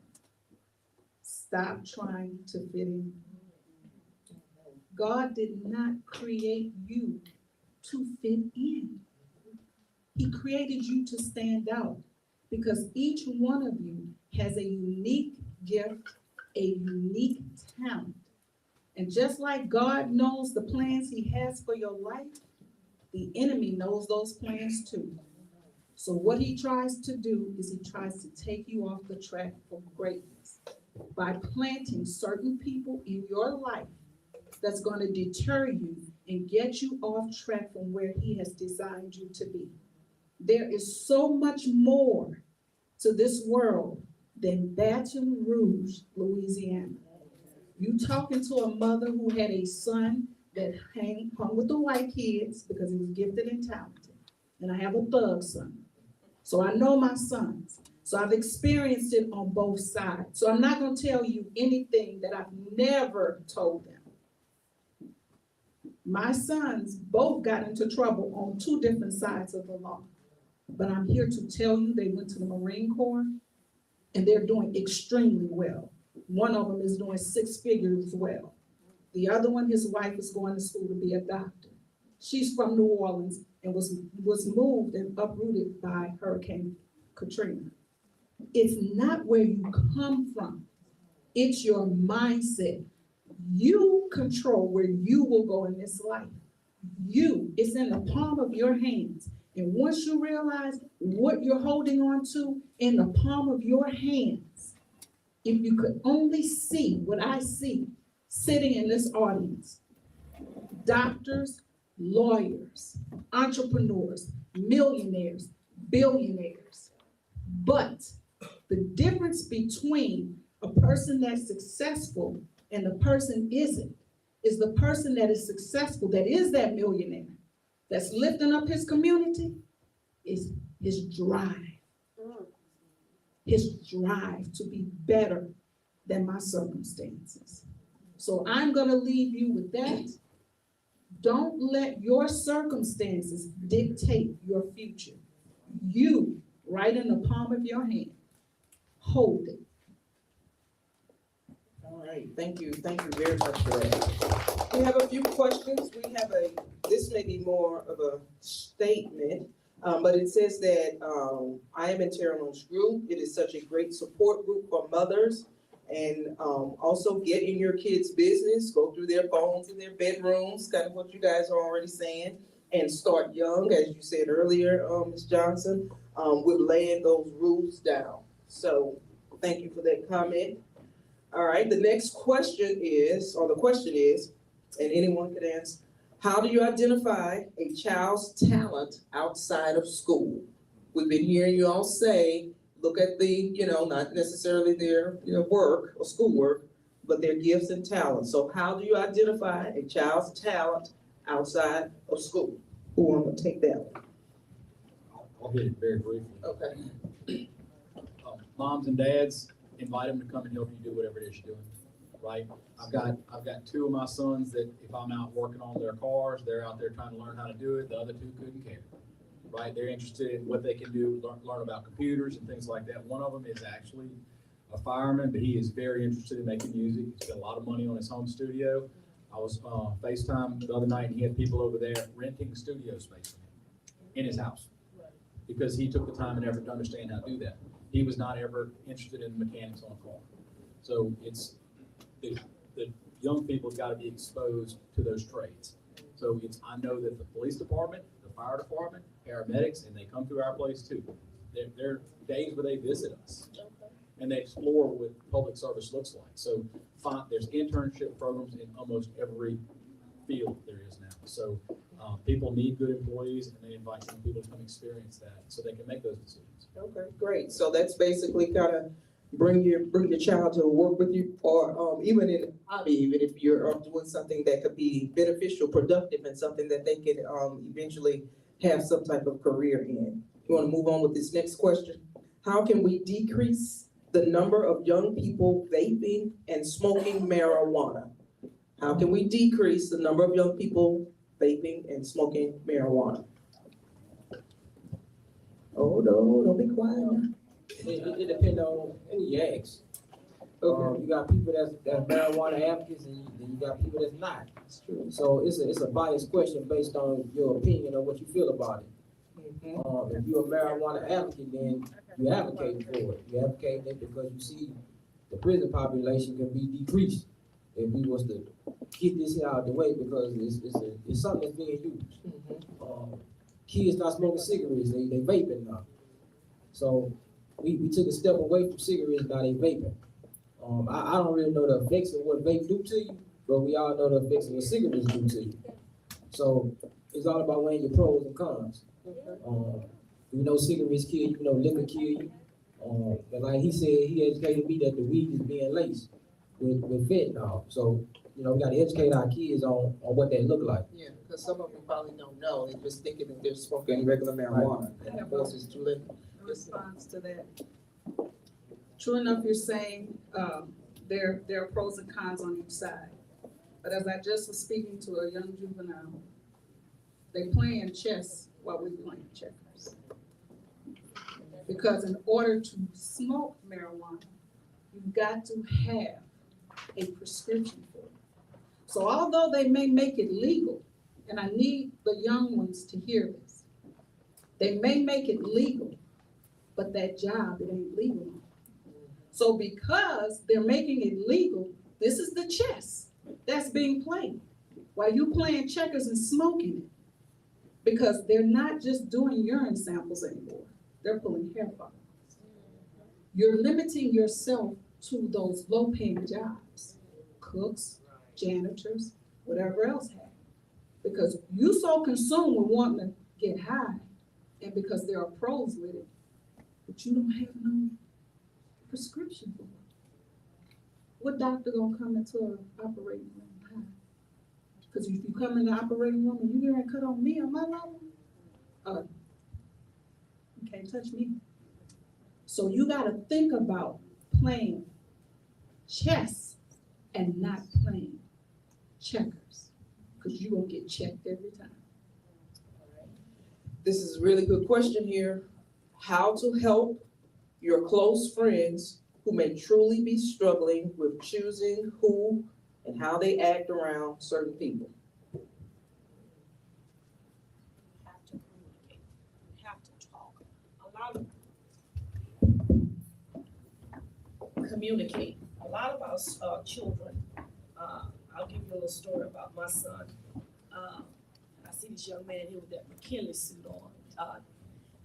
Stop trying to fit in. God did not create you to fit in. He created you to stand out because each one of you has a unique gift, a unique talent. And just like God knows the plans he has for your life, the enemy knows those plans too. So what he tries to do is he tries to take you off the track for greatness by planting certain people in your life that's going to deter you and get you off track from where he has designed you to be. There is so much more to this world than Baton Rouge, Louisiana. You talking to a mother who had a son that hung with the white kids because he was gifted and talented. And I have a thug son. So I know my sons. So I've experienced it on both sides. So I'm not going to tell you anything that I've never told them. My sons both got into trouble on two different sides of the law. But I'm here to tell you they went to the Marine Corps and they're doing extremely well. One of them is doing 6 figures well. The other one, his wife is going to school to be a doctor. She's from New Orleans and was moved and uprooted by Hurricane Katrina. It's not where you come from. It's your mindset. You control where you will go in this life. It's in the palm of your hands. And once you realize what you're holding on to in the palm of your hands, if you could only see what I see sitting in this audience, doctors, lawyers, entrepreneurs, millionaires, billionaires. But the difference between a person that's successful and the person isn't is the person that is successful, that is that millionaire, that's lifting up his community, is his drive. His drive to be better than my circumstances. So I'm gonna leave you with that. Don't let your circumstances dictate your future. You, right in the palm of your hand, hold it. All right, thank you very much for that. We have a few questions. This may be more of a statement, but it says that I am in Terra Lunch Group. It is such a great support group for mothers. And also get in your kids' business, go through their phones in their bedrooms, kind of what you guys are already saying, and start young, as you said earlier, Ms. Johnson, with laying those rules down. So thank you for that comment. All right, the next question is, and anyone could answer, how do you identify a child's talent outside of school? We've been hearing you all say, look at the, not necessarily their, work or schoolwork, but their gifts and talents. So how do you identify a child's talent outside of school? Who want to take that one? I'll hit it very briefly. Okay. Moms and dads, invite them to come and help you do whatever it is you're doing, right? I've got 2 of my sons that if I'm out working on their cars, they're out there trying to learn how to do it. The other 2 couldn't care, right? They're interested in what they can do, learn about computers and things like that. One of them is actually a fireman, but he is very interested in making music. He's got a lot of money on his home studio. I was FaceTime the other night and he had people over there renting studio space for him in his house because he took the time and effort to understand how to do that. He was not ever interested in mechanics on a car. So it's the young people have got to be exposed to those trades. So I know that the police department, the fire department, paramedics, and they come through our place too. There are days where they visit us and they explore what public service looks like. So there's internship programs in almost every field there is now. So people need good employees and they invite some people to come experience that so they can make those decisions. Okay, great. So that's basically kind of bring your child to work with you, or even in a hobby, even if you're doing something that could be beneficial, productive, and something that they can eventually have some type of career in. You want to move on with this next question? How can we decrease the number of young people vaping and smoking marijuana? How can we decrease the number of young people vaping and smoking marijuana? Oh, no, don't be quiet now. It depends on who you ask. Okay. You got people that's marijuana advocates and you got people that's not. That's true. So it's a biased question based on your opinion or what you feel about it. If you're a marijuana advocate, then you advocate for it. You advocate it because you see the prison population can be decreased if we was to get this here out of the way, because it's something that's being used. Kids not smoking cigarettes, they vaping now. So we took a step away from cigarettes, now they vaping. I don't really know the effects of what vape do to you, but we all know the effects of what cigarettes do to you. So it's all about weighing your pros and cons. We know cigarettes kill you, we know liquor kill you. But like he said, he educated me that the weed is being laced with fentanyl. So, we gotta educate our kids on what they look like. Yeah, because some of them probably don't know, they're just thinking that they're smoking regular marijuana, and of course it's too late. A response to that. True enough, you're saying, there are pros and cons on each side. But as I just was speaking to a young juvenile, they playing chess while we playing checkers. Because in order to smoke marijuana, you've got to have a prescription for it. So although they may make it legal, and I need the young ones to hear this, they may make it legal, but that job, it ain't legal. So because they're making it legal, this is the chess that's being played while you playing checkers and smoking it. Because they're not just doing urine samples anymore, they're pulling hair follicles. You're limiting yourself to those low-paying jobs, cooks, janitors, whatever else have. Because you so consumed with wanting to get high, and because there are pros with it, but you don't have no prescription for it. What doctor gonna come into an operating room high? Because if you come in the operating room and you get ready to cut on me on my level, you can't touch me. So you gotta think about playing chess and not playing checkers, because you're gonna get checked every time. This is a really good question here. How to help your close friends who may truly be struggling with choosing who and how they act around certain people. You have to communicate, you have to talk. Communicate. A lot of our children, I'll give you a little story about my son. I see this young man here with that McKinley suit on.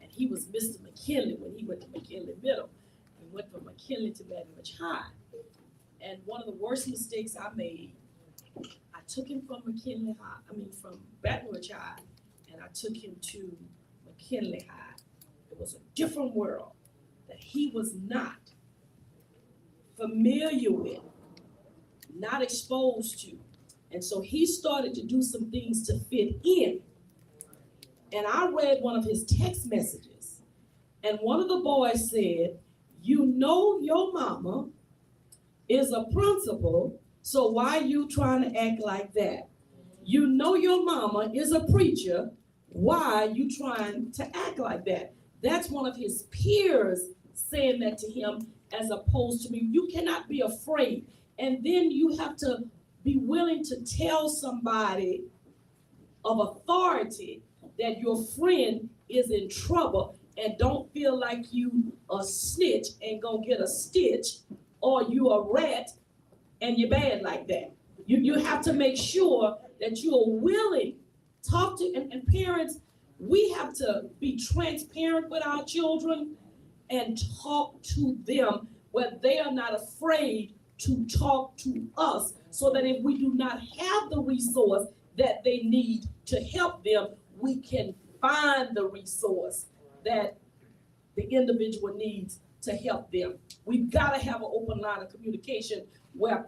And he was Mr. McKinley when he went to McKinley Middle. He went from McKinley to Baton Rouge High. And one of the worst mistakes I made, I took him from from Baton Rouge High, and I took him to McKinley High. It was a different world that he was not familiar with, not exposed to. And so he started to do some things to fit in. And I read one of his text messages, and one of the boys said, "You know your mama is a principal, so why you trying to act like that? You know your mama is a preacher, why you trying to act like that?" That's one of his peers saying that to him, as opposed to me. You cannot be afraid. And then you have to be willing to tell somebody of authority that your friend is in trouble, and don't feel like you a snitch and gonna get a stitch, or you a rat and you're bad like that. You have to make sure that you are willing to talk to, and parents, we have to be transparent with our children and talk to them where they are not afraid to talk to us, so that if we do not have the resource that they need to help them, we can find the resource that the individual needs to help them. We've got to have an open line of communication where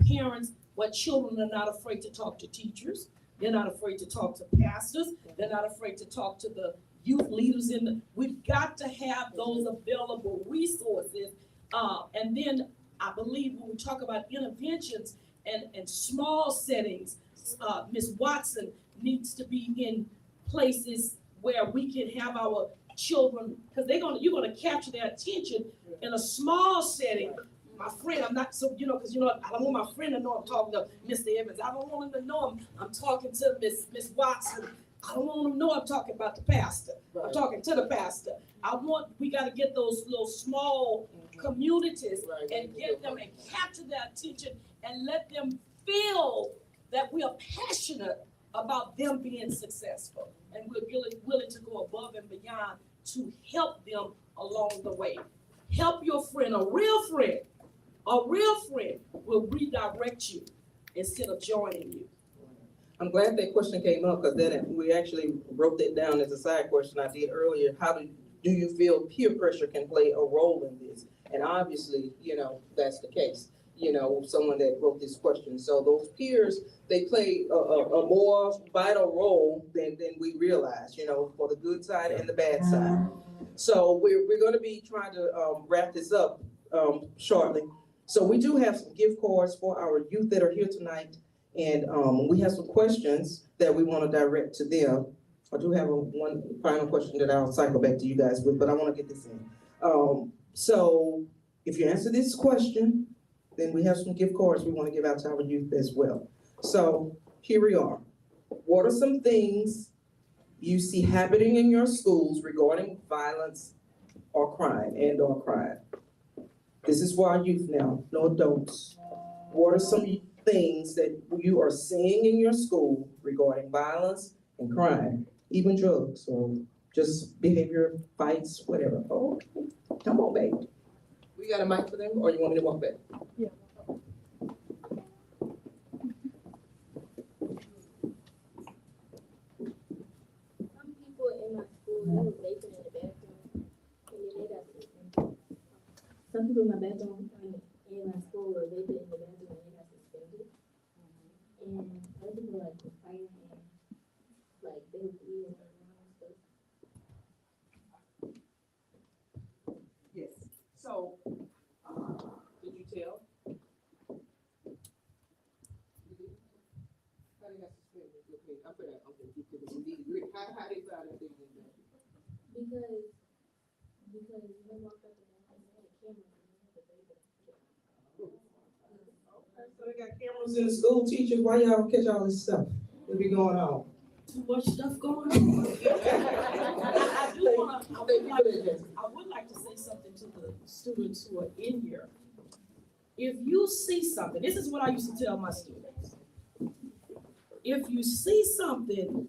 children are not afraid to talk to teachers. They're not afraid to talk to pastors. They're not afraid to talk to the youth leaders we've got to have those available resources. And then I believe when we talk about interventions and small settings, Ms. Watson needs to be in places where we can have our children, because you're gonna capture their attention in a small setting. My friend, I'm not so, because I don't want my friend to know I'm talking to Mr. Evans. I don't want him to know I'm talking to Miss Watson. I don't want them to know I'm talking about the pastor. I'm talking to the pastor. We gotta get those little small communities and get them and capture their attention and let them feel that we are passionate about them being successful. And we're willing to go above and beyond to help them along the way. Help your friend, a real friend will redirect you instead of joining you. I'm glad that question came up, because then we actually wrote that down as a side question I did earlier. How do you feel peer pressure can play a role in this? And obviously, that's the case, someone that wrote this question. So those peers, they play a more vital role than we realize, for the good side and the bad side. So we're going to be trying to wrap this up shortly. So we do have some gift cards for our youth that are here tonight. And we have some questions that we want to direct to them. I do have one final question that I'll cycle back to you guys with, but I want to get this in. So if you answer this question, then we have some gift cards we want to give out to our youth as well. So here we are. What are some things you see happening in your schools regarding violence or crime or crime? This is for our youth now, no adults. What are some things that you are seeing in your school regarding violence and crime, even drugs or just behavior, fights, whatever? Oh, come on, baby. We got a mic for them, or you want me to walk back? Yeah. Some people in my school, they were vaping in the bathroom, and then they got suspended. Some people in my bathroom, in my school, were vaping in the bathroom, and they got suspended. And other people like were fighting, and like they were eating around and stuff. Yes. So, did you tell? How they got suspended? Okay, I'm gonna get to the nitty-gritty. How they found out they did that? Because when I walked up and down, they had a camera and they had the vapor. So they got cameras in the school, teachers. Why y'all catch all this stuff that be going on? Too much stuff going on. I would like to say something to the students who are in here. If you see something, this is what I used to tell my students. If you see something,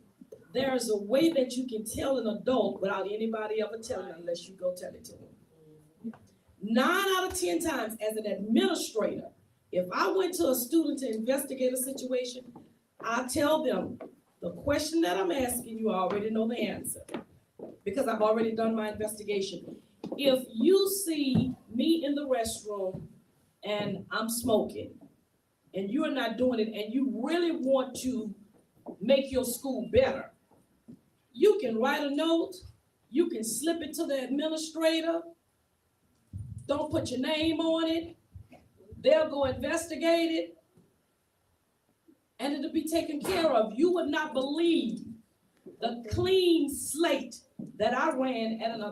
there's a way that you can tell an adult without anybody ever telling unless you go tell it to them. 9 out of 10 times as an administrator, if I went to a student to investigate a situation, I tell them, the question that I'm asking you, I already know the answer because I've already done my investigation. If you see me in the restroom and I'm smoking and you're not doing it and you really want to make your school better, you can write a note, you can slip it to the administrator, don't put your name on it, they'll go investigate it, and it'll be taken care of. You would not believe the clean slate that I ran at an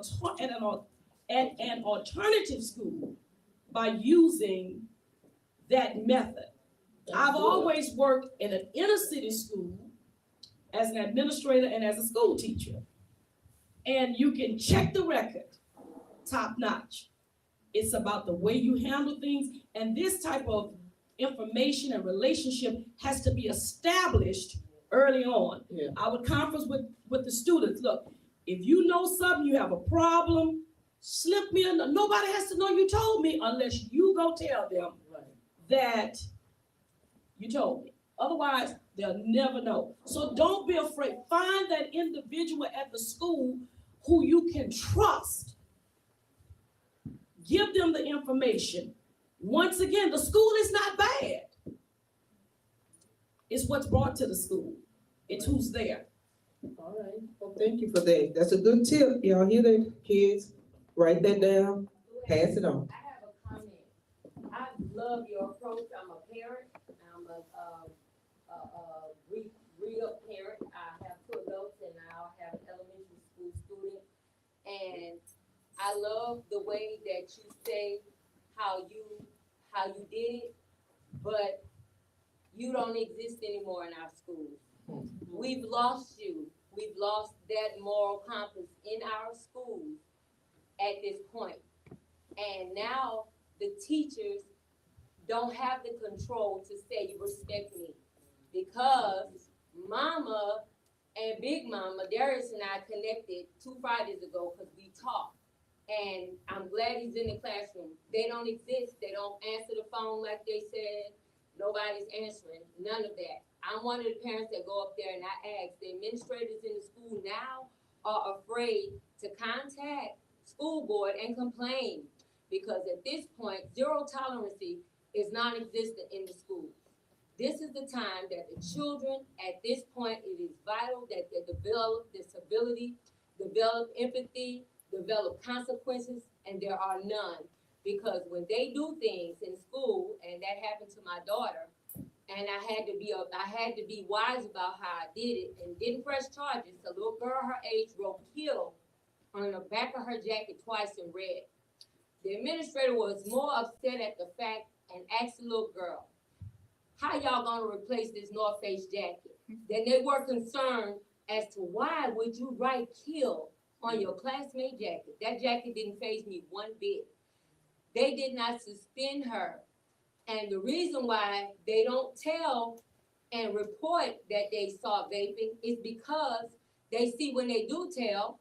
alternative school by using that method. I've always worked in an inner city school as an administrator and as a school teacher. And you can check the record, top notch. It's about the way you handle things, and this type of information and relationship has to be established early on. Yeah. I would conference with the students. Look, if you know something, you have a problem, slip me a note. Nobody has to know you told me unless you go tell them that you told me. Otherwise, they'll never know. So don't be afraid. Find that individual at the school who you can trust. Give them the information. Once again, the school is not bad. It's what's brought to the school. It's who's there. All right. Well, thank you for that. That's a good tip. Y'all hear that, kids? Write that down. Pass it on. I have a comment. I love your approach. I'm a parent. I'm a re-up parent. I have 2 adults and now I have an elementary school student. And I love the way that you say how you did it, but you don't exist anymore in our schools. We've lost you. we've lost that moral compass in our schools at this point. And now the teachers don't have the control to say, you respect me, because Mama and Big Mama, Darius and I connected 2 Fridays ago because we talked. And I'm glad he's in the classroom. They don't exist. They don't answer the phone like they said. Nobody's answering. None of that. I'm one of the parents that go up there and I ask. The administrators in the school now are afraid to contact school board and complain, because at this point, zero tolerance is non-existent in the schools. This is the time that the children, at this point, it is vital that they develop this ability, develop empathy, develop consequences, and there are none. Because when they do things in school, and that happened to my daughter, and I had to be wise about how I did it and didn't press charges. A little girl her age wrote "kill" on the back of her jacket twice in red. The administrator was more upset at the fact and asked the little girl, how y'all gonna replace this North Face jacket? Then they were concerned as to why would you write "kill" on your classmate jacket. That jacket didn't faze me one bit. They did not suspend her. And the reason why they don't tell and report that they saw vaping is because they see when they do tell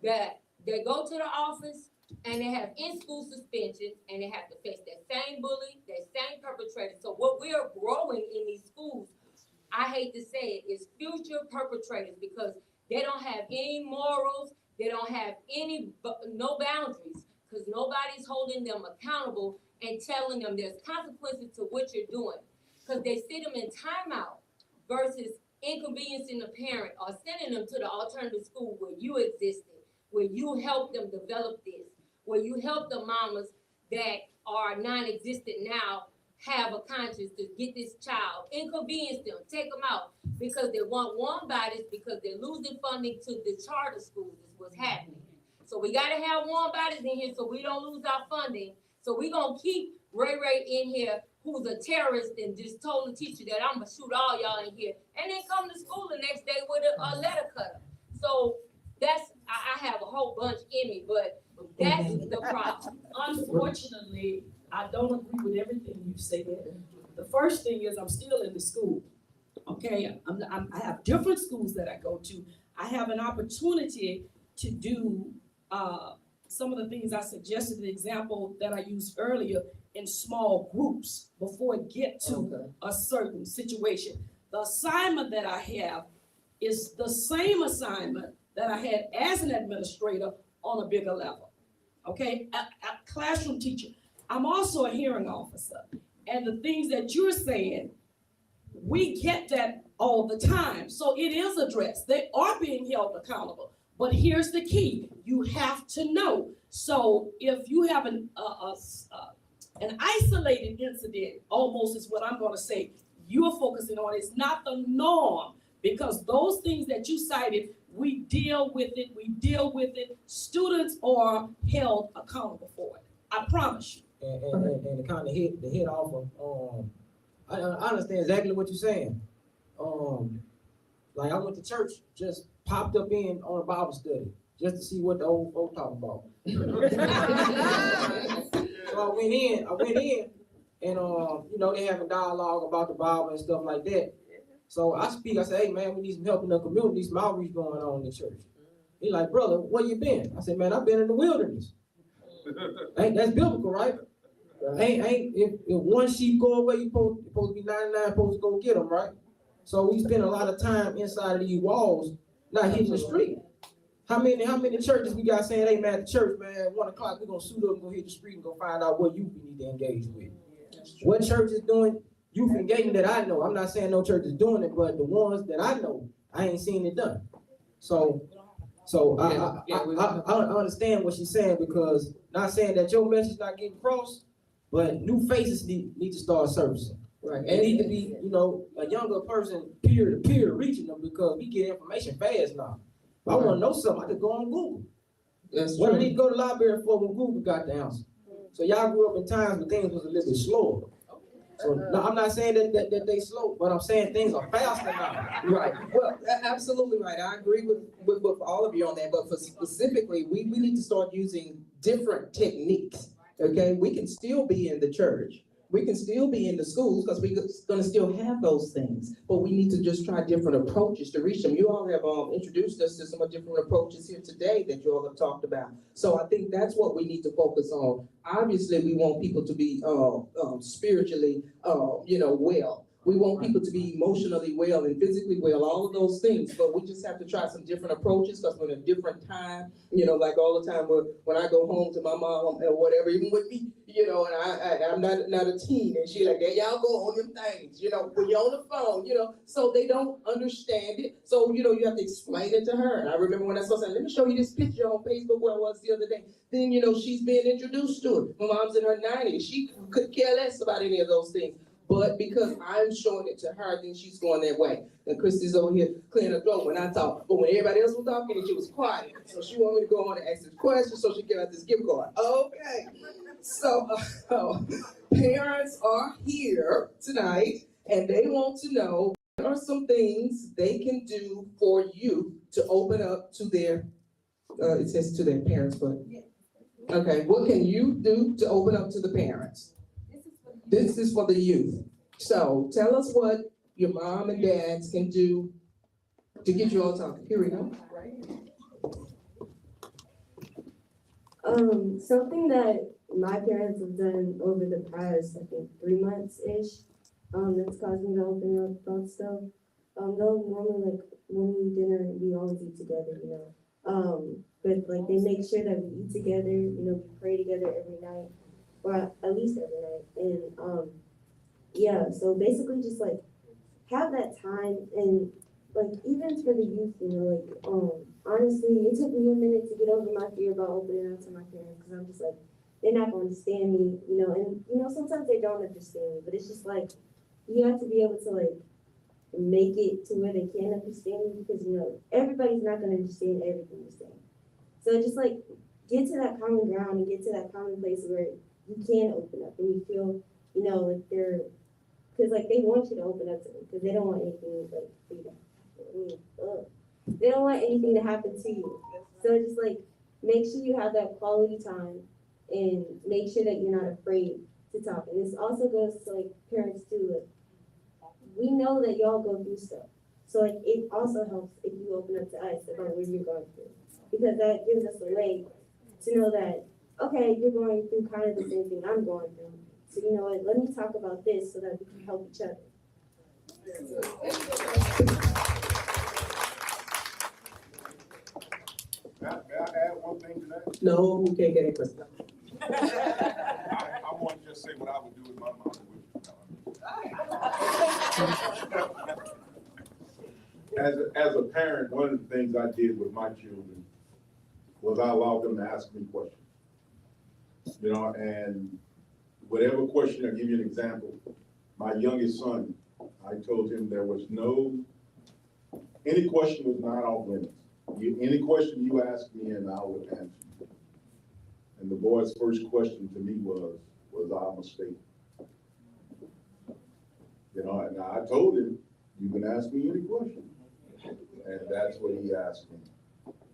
that they go to the office and they have in-school suspensions and they have to face that same bully, that same perpetrator. So what we're growing in these schools, I hate to say it, is future perpetrators, because they don't have any morals, they don't have no boundaries, because nobody's holding them accountable and telling them there's consequences to what you're doing. Because they sit them in timeout versus inconveniencing the parent or sending them to the alternative school where you existed, where you helped them develop this, where you help the mamas that are non-existent now have a conscience to get this child, inconvenience them, take them out, because they want warm bodies, because they're losing funding to the charter schools is what's happening. So we gotta have warm bodies in here so we don't lose our funding. So we gonna keep Ray in here, who's a terrorist and just told the teacher that I'm gonna shoot all y'all in here, and then come to school the next day with a letter cutter. So that's, I have a whole bunch in me, but that's the problem. Unfortunately, I don't agree with everything you said. The first thing is I'm still in the school, okay? I have different schools that I go to. I have an opportunity to do some of the things I suggested, the example that I used earlier, in small groups before it get to a certain situation. The assignment that I have is the same assignment that I had as an administrator on a bigger level, okay? A classroom teacher. I'm also a hearing officer, and the things that you're saying, we get that all the time. So it is addressed. They are being held accountable. But here's the key: you have to know. So if you have an isolated incident, almost is what I'm going to say, you're focusing on, is not the norm, because those things that you cited, we deal with it. Students are held accountable for it. I promise you. And to kind of hit off of, I understand exactly what you're saying. Like I went to church, just popped up in on a Bible study just to see what the old folk talking about. So I went in, and you know, they have a dialogue about the Bible and stuff like that. So I said, hey man, we need some help in the community, some outreach going on in the church. He like, brother, where you been? I said, man, I've been in the wilderness. That's biblical, right? If one sheep go away, you supposed to be 99 supposed to go get them, right? So we spend a lot of time inside of these walls, not hitting the street. How many churches we got saying, hey man, at the church, man, 1 o'clock, we're gonna suit up and go hit the street and go find out what youth we need to engage with. What church is doing youth engagement that I know? I'm not saying no church is doing it, but the ones that I know, I ain't seen it done. So I understand what she's saying, because not saying that your message not getting across, but new faces need to start surfacing. Right. And need to be, you know, a younger person peer to peer reaching them, because we get information fast now. If I want to know something, I could go on Google. That's what I need to go to the library for when Google got the answer. So y'all grew up in times when things was a little bit slower. So, no, I'm not saying that they slow, but I'm saying things are faster now. Right, well, absolutely right, I agree with all of you on that, but for specifically, we need to start using different techniques, okay? We can still be in the church, we can still be in the schools, because we're gonna still have those things, but we need to just try different approaches to reach them. You all have introduced us to some of different approaches here today that you all have talked about, so I think that's what we need to focus on. Obviously, we want people to be spiritually, well. We want people to be emotionally well and physically well, all of those things, but we just have to try some different approaches because we're in a different time, like all the time when I go home to my mom or whatever, even with me, and I'm not a teen and she like, there y'all go on them things, when you're on the phone, so they don't understand it. So, you have to explain it to her. And I remember when I saw something, let me show you this picture on Facebook where I was the other day. Then, she's being introduced to it. My mom's in her 90s. She could care less about any of those things. But because I'm showing it to her, then she's going that way. And Christy's over here clearing her throat when I talk. But when everybody else was talking, and she was quiet. So she wanted me to go on and ask this question so she can get out this gift card. Okay. So parents are here tonight, and they want to know what are some things they can do for you to open up to their, it says to their parents, but, okay, what can you do to open up to the parents? This is for the youth. So tell us what your mom and dads can do to get you all talking. Here we go. Something that my parents have done over the past, I think, 3 months-ish, that's caused me to open up about stuff. They'll normally, when we eat dinner, we always eat together, but like they make sure that we eat together, we pray together every night, or at least every night. And yeah, so basically just like have that time, and like even for the youth, honestly, it took me a minute to get over my fear about opening up to my parents, because I'm just like, they're not gonna understand me, and sometimes they don't understand me, but it's just like you have to be able to like make it to where they can understand you, because everybody's not gonna understand everything you're saying. So just like get to that common ground and get to that common place where you can open up and you feel, like they're, because like they want you to open up to them, because they don't want anything like freedom. They don't want anything to happen to you. So just like make sure you have that quality time and make sure that you're not afraid to talk. And this also goes to like parents too. Like, we know that y'all go through stuff. So like it also helps if you open up to us about what you're going through, because that gives us a way to know that, okay, you're going through kind of the same thing I'm going through. So you know what, let me talk about this so that we can help each other. May I add one thing to that? No, we can't get it, Krista. I want to just say what I would do with my mom. As a parent, one of the things I did with my children was I allowed them to ask me questions. And whatever question, I'll give you an example. My youngest son, I told him there was any question was not off limits. Any question you ask me and I would answer you. And the boy's first question to me was I a mistake? And I told him, you can ask me any question. And that's what he asked me.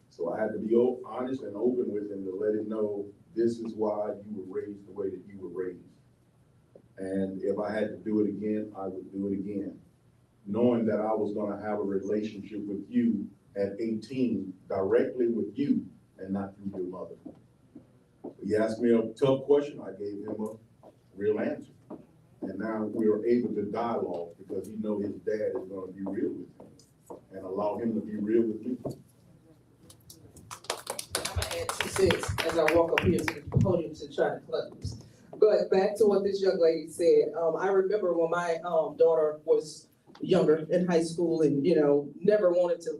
So I had to be honest and open with him to let him know this is why you were raised the way that you were raised. And if I had to do it again, I would do it again, knowing that I was going to have a relationship with you at 18, directly with you and not through your mother. He asked me a tough question, I gave him a real answer. And now we are able to dialogue because he knows his dad is going to be real with him and allow him to be real with me. I'm gonna add 2 cents as I walk up here to the podium to try to close. But back to what this young lady said, I remember when my daughter was younger in high school and, never wanted to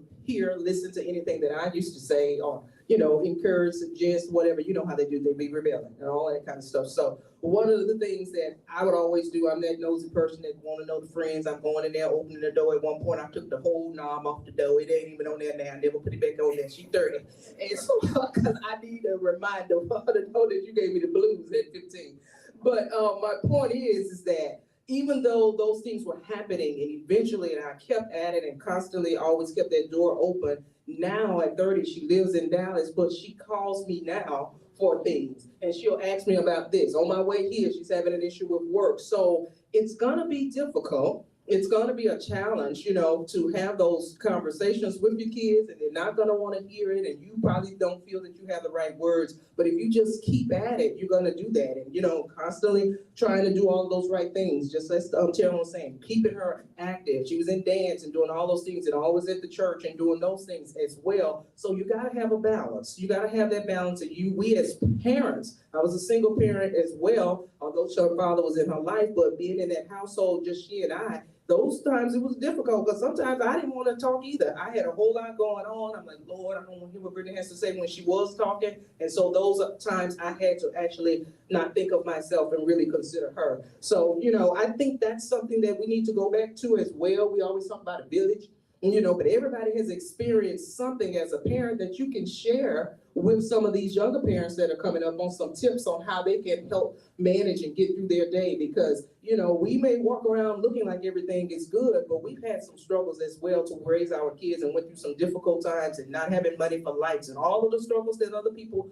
listen to anything that I used to say or, encourage, suggest, whatever, you know how they do, they be rebelling and all that kind of stuff. So one of the things that I would always do, I'm that nosy person that want to know the friends. I'm going in there, opening the door. At one point, I took the whole knob off the door. It ain't even on there now. I never put it back on there. She's 30. And so, because I need a reminder for her to know that you gave me the blues at 15. But my point is that, even though those things were happening, and eventually, and I kept at it and constantly always kept that door open. Now at 30, she lives in Dallas, but she calls me now for things. And she'll ask me about this. On my way here, she's having an issue with work. So it's gonna be difficult. It's gonna be a challenge, to have those conversations with your kids, and they're not gonna wanna hear it, and you probably don't feel that you have the right words. But if you just keep at it, you're gonna do that. And, constantly trying to do all those right things, just as Terrell was saying, keeping her active. She was in dance and doing all those things, and always at the church and doing those things as well. So you gotta have a balance. You gotta have that balance. And we as parents, I was a single parent as well, although her father was in her life, but being in that household, just she and I, those times it was difficult because sometimes I didn't want to talk either. I had a whole lot going on. I'm like, Lord, I don't want to hear what Brittany has to say when she was talking. And so those times I had to actually not think of myself and really consider her. So, I think that's something that we need to go back to as well. We always talk about a village, but everybody has experienced something as a parent that you can share with some of these younger parents that are coming up on some tips on how they can help manage and get through their day. Because, we may walk around looking like everything is good, but we've had some struggles as well to raise our kids and went through some difficult times and not having money for lights and all of the struggles that other people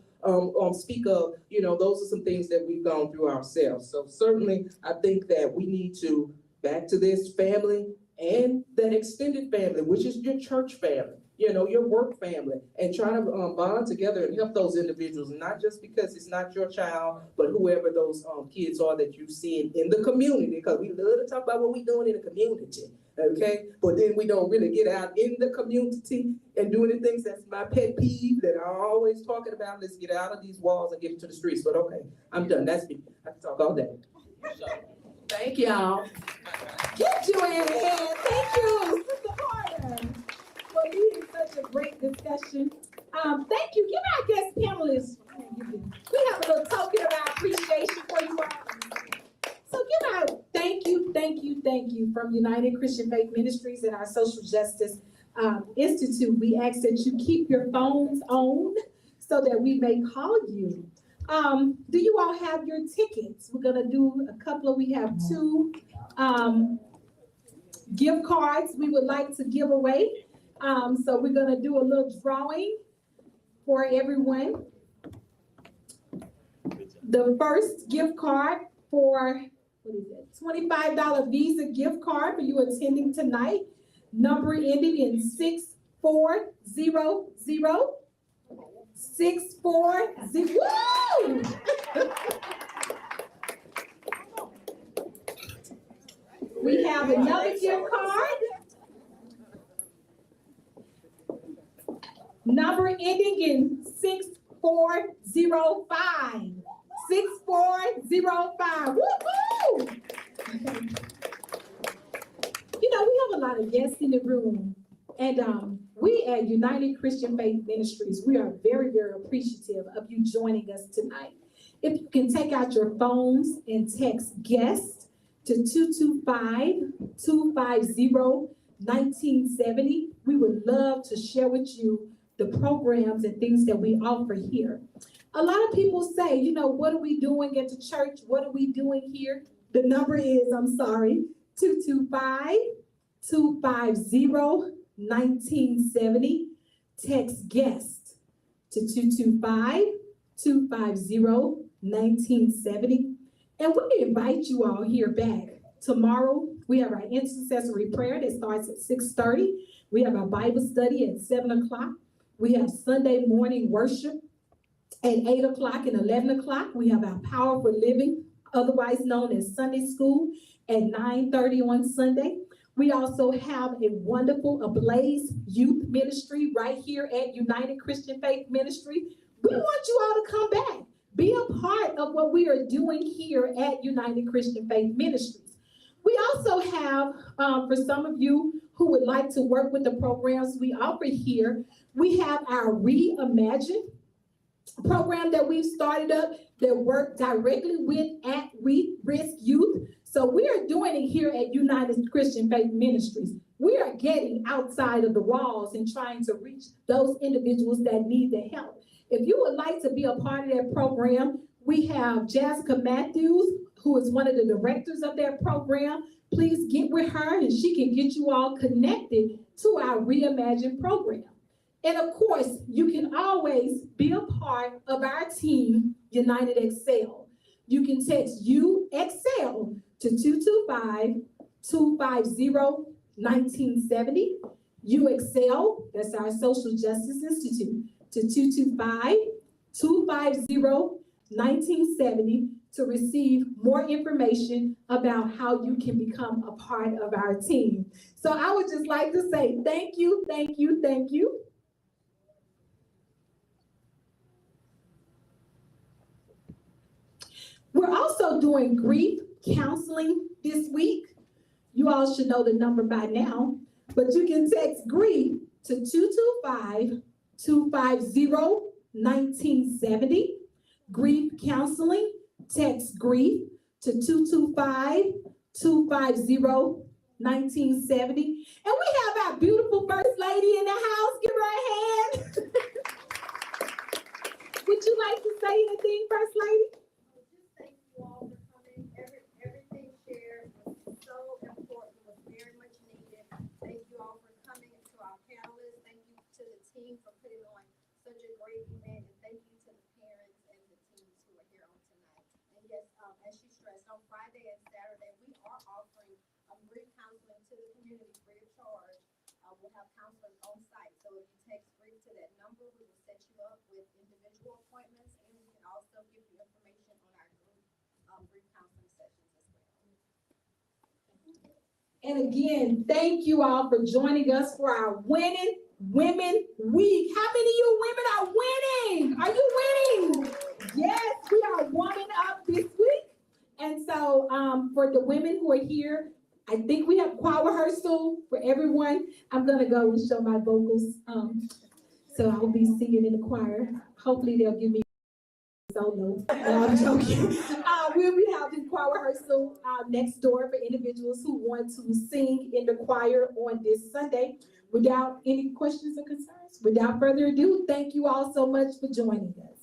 speak of. Those are some things that we've gone through ourselves. So certainly I think that we need to back to this family and that extended family, which is your church family, your work family, and try to bond together and help those individuals, not just because it's not your child, but whoever those kids are that you see in the community, because we love to talk about what we're doing in the community, okay? But then we don't really get out in the community and doing the things. That's my pet peeve that I'm always talking about. Let's get out of these walls and get into the streets. But okay, I'm done. That's me. I can talk all day. Thank y'all. Give Joanne a hand. Thank you, Sister Carter, for leading such a great discussion. Thank you. Give our guest panelists. We have a little token of our appreciation for you all. So give our thank you from United Christian Faith Ministries and our Social Justice Institute. We ask that you keep your phones on so that we may call you. Do you all have your tickets? We're gonna do a couple we have 2 gift cards we would like to give away. So we're gonna do a little drawing for everyone. The first gift card for, $25 Visa gift card for you attending tonight. Number ending in 6400. 640. Woo! We have another gift card. Number ending in 6405. 6405. Woo-hoo! We have a lot of guests in the room. And we at United Christian Faith Ministries, we are very, very appreciative of you joining us tonight. If you can take out your phones and text guest to 225-250-1970, we would love to share with you the programs and things that we offer here. A lot of people say, what are we doing at the church? What are we doing here? The number is, 225-250-1970. Text guest to 225-250-1970. And we invite you all here back. Tomorrow, we have our intercessory prayer that starts at 6:30. We have our Bible study at 7 o'clock. We have Sunday morning worship at 8 o'clock and 11 o'clock. We have our Power for Living, otherwise known as Sunday School, at 9:30 on Sunday. We also have a wonderful Ablaze Youth Ministry right here at United Christian Faith Ministry. We want you all to come back. Be a part of what we are doing here at United Christian Faith Ministries. We also have, for some of you who would like to work with the programs we offer here, we have our Reimagine program that we've started up that work directly with at-risk youth. So we are doing it here at United Christian Faith Ministries. We are getting outside of the walls and trying to reach those individuals that need the help. If you would like to be a part of that program, we have Jessica Matthews, who is one of the directors of that program. Please get with her and she can get you all connected to our Reimagine program. And of course, you can always be a part of our team, United Excel. You can text UXL to 225-250-1970. UXL, that's our Social Justice Institute, to 225-250-1970 to receive more information about how you can become a part of our team. So I would just like to say thank you, thank you, thank you. We're also doing grief counseling this week. You all should know the number by now, but you can text grief to 225-250-1970. Grief counseling, text grief to 225-250-1970. And we have our beautiful First Lady in the house. Give her a hand. Would you like to say anything, First Lady? Just thank you all for coming. Everything shared was so important, was very much needed. Thank you all for coming, and to our panelists. Thank you to the team for putting on such a great event, and thank you to the parents and the teams who are here on tonight. And yes, as she stressed, on Friday and Saturday, we are offering grief counseling to the community free of charge. We'll have counselors on site. So if you text grief to that number, we will set you up with individual appointments, and we can also give you information on our grief counseling sessions as well. And again, thank you all for joining us for our Winning Women Week. How many of you women are winning? Are you winning? Yes, we are warming up this week. And so for the women who are here, I think we have choir rehearsal for everyone. I'm gonna go and show my vocals. So I'll be singing in the choir. Hopefully they'll give me solo. No, I'm joking. We'll be having choir rehearsal next door for individuals who want to sing in the choir on this Sunday. Without any questions or concerns, without further ado, thank you all so much for joining us.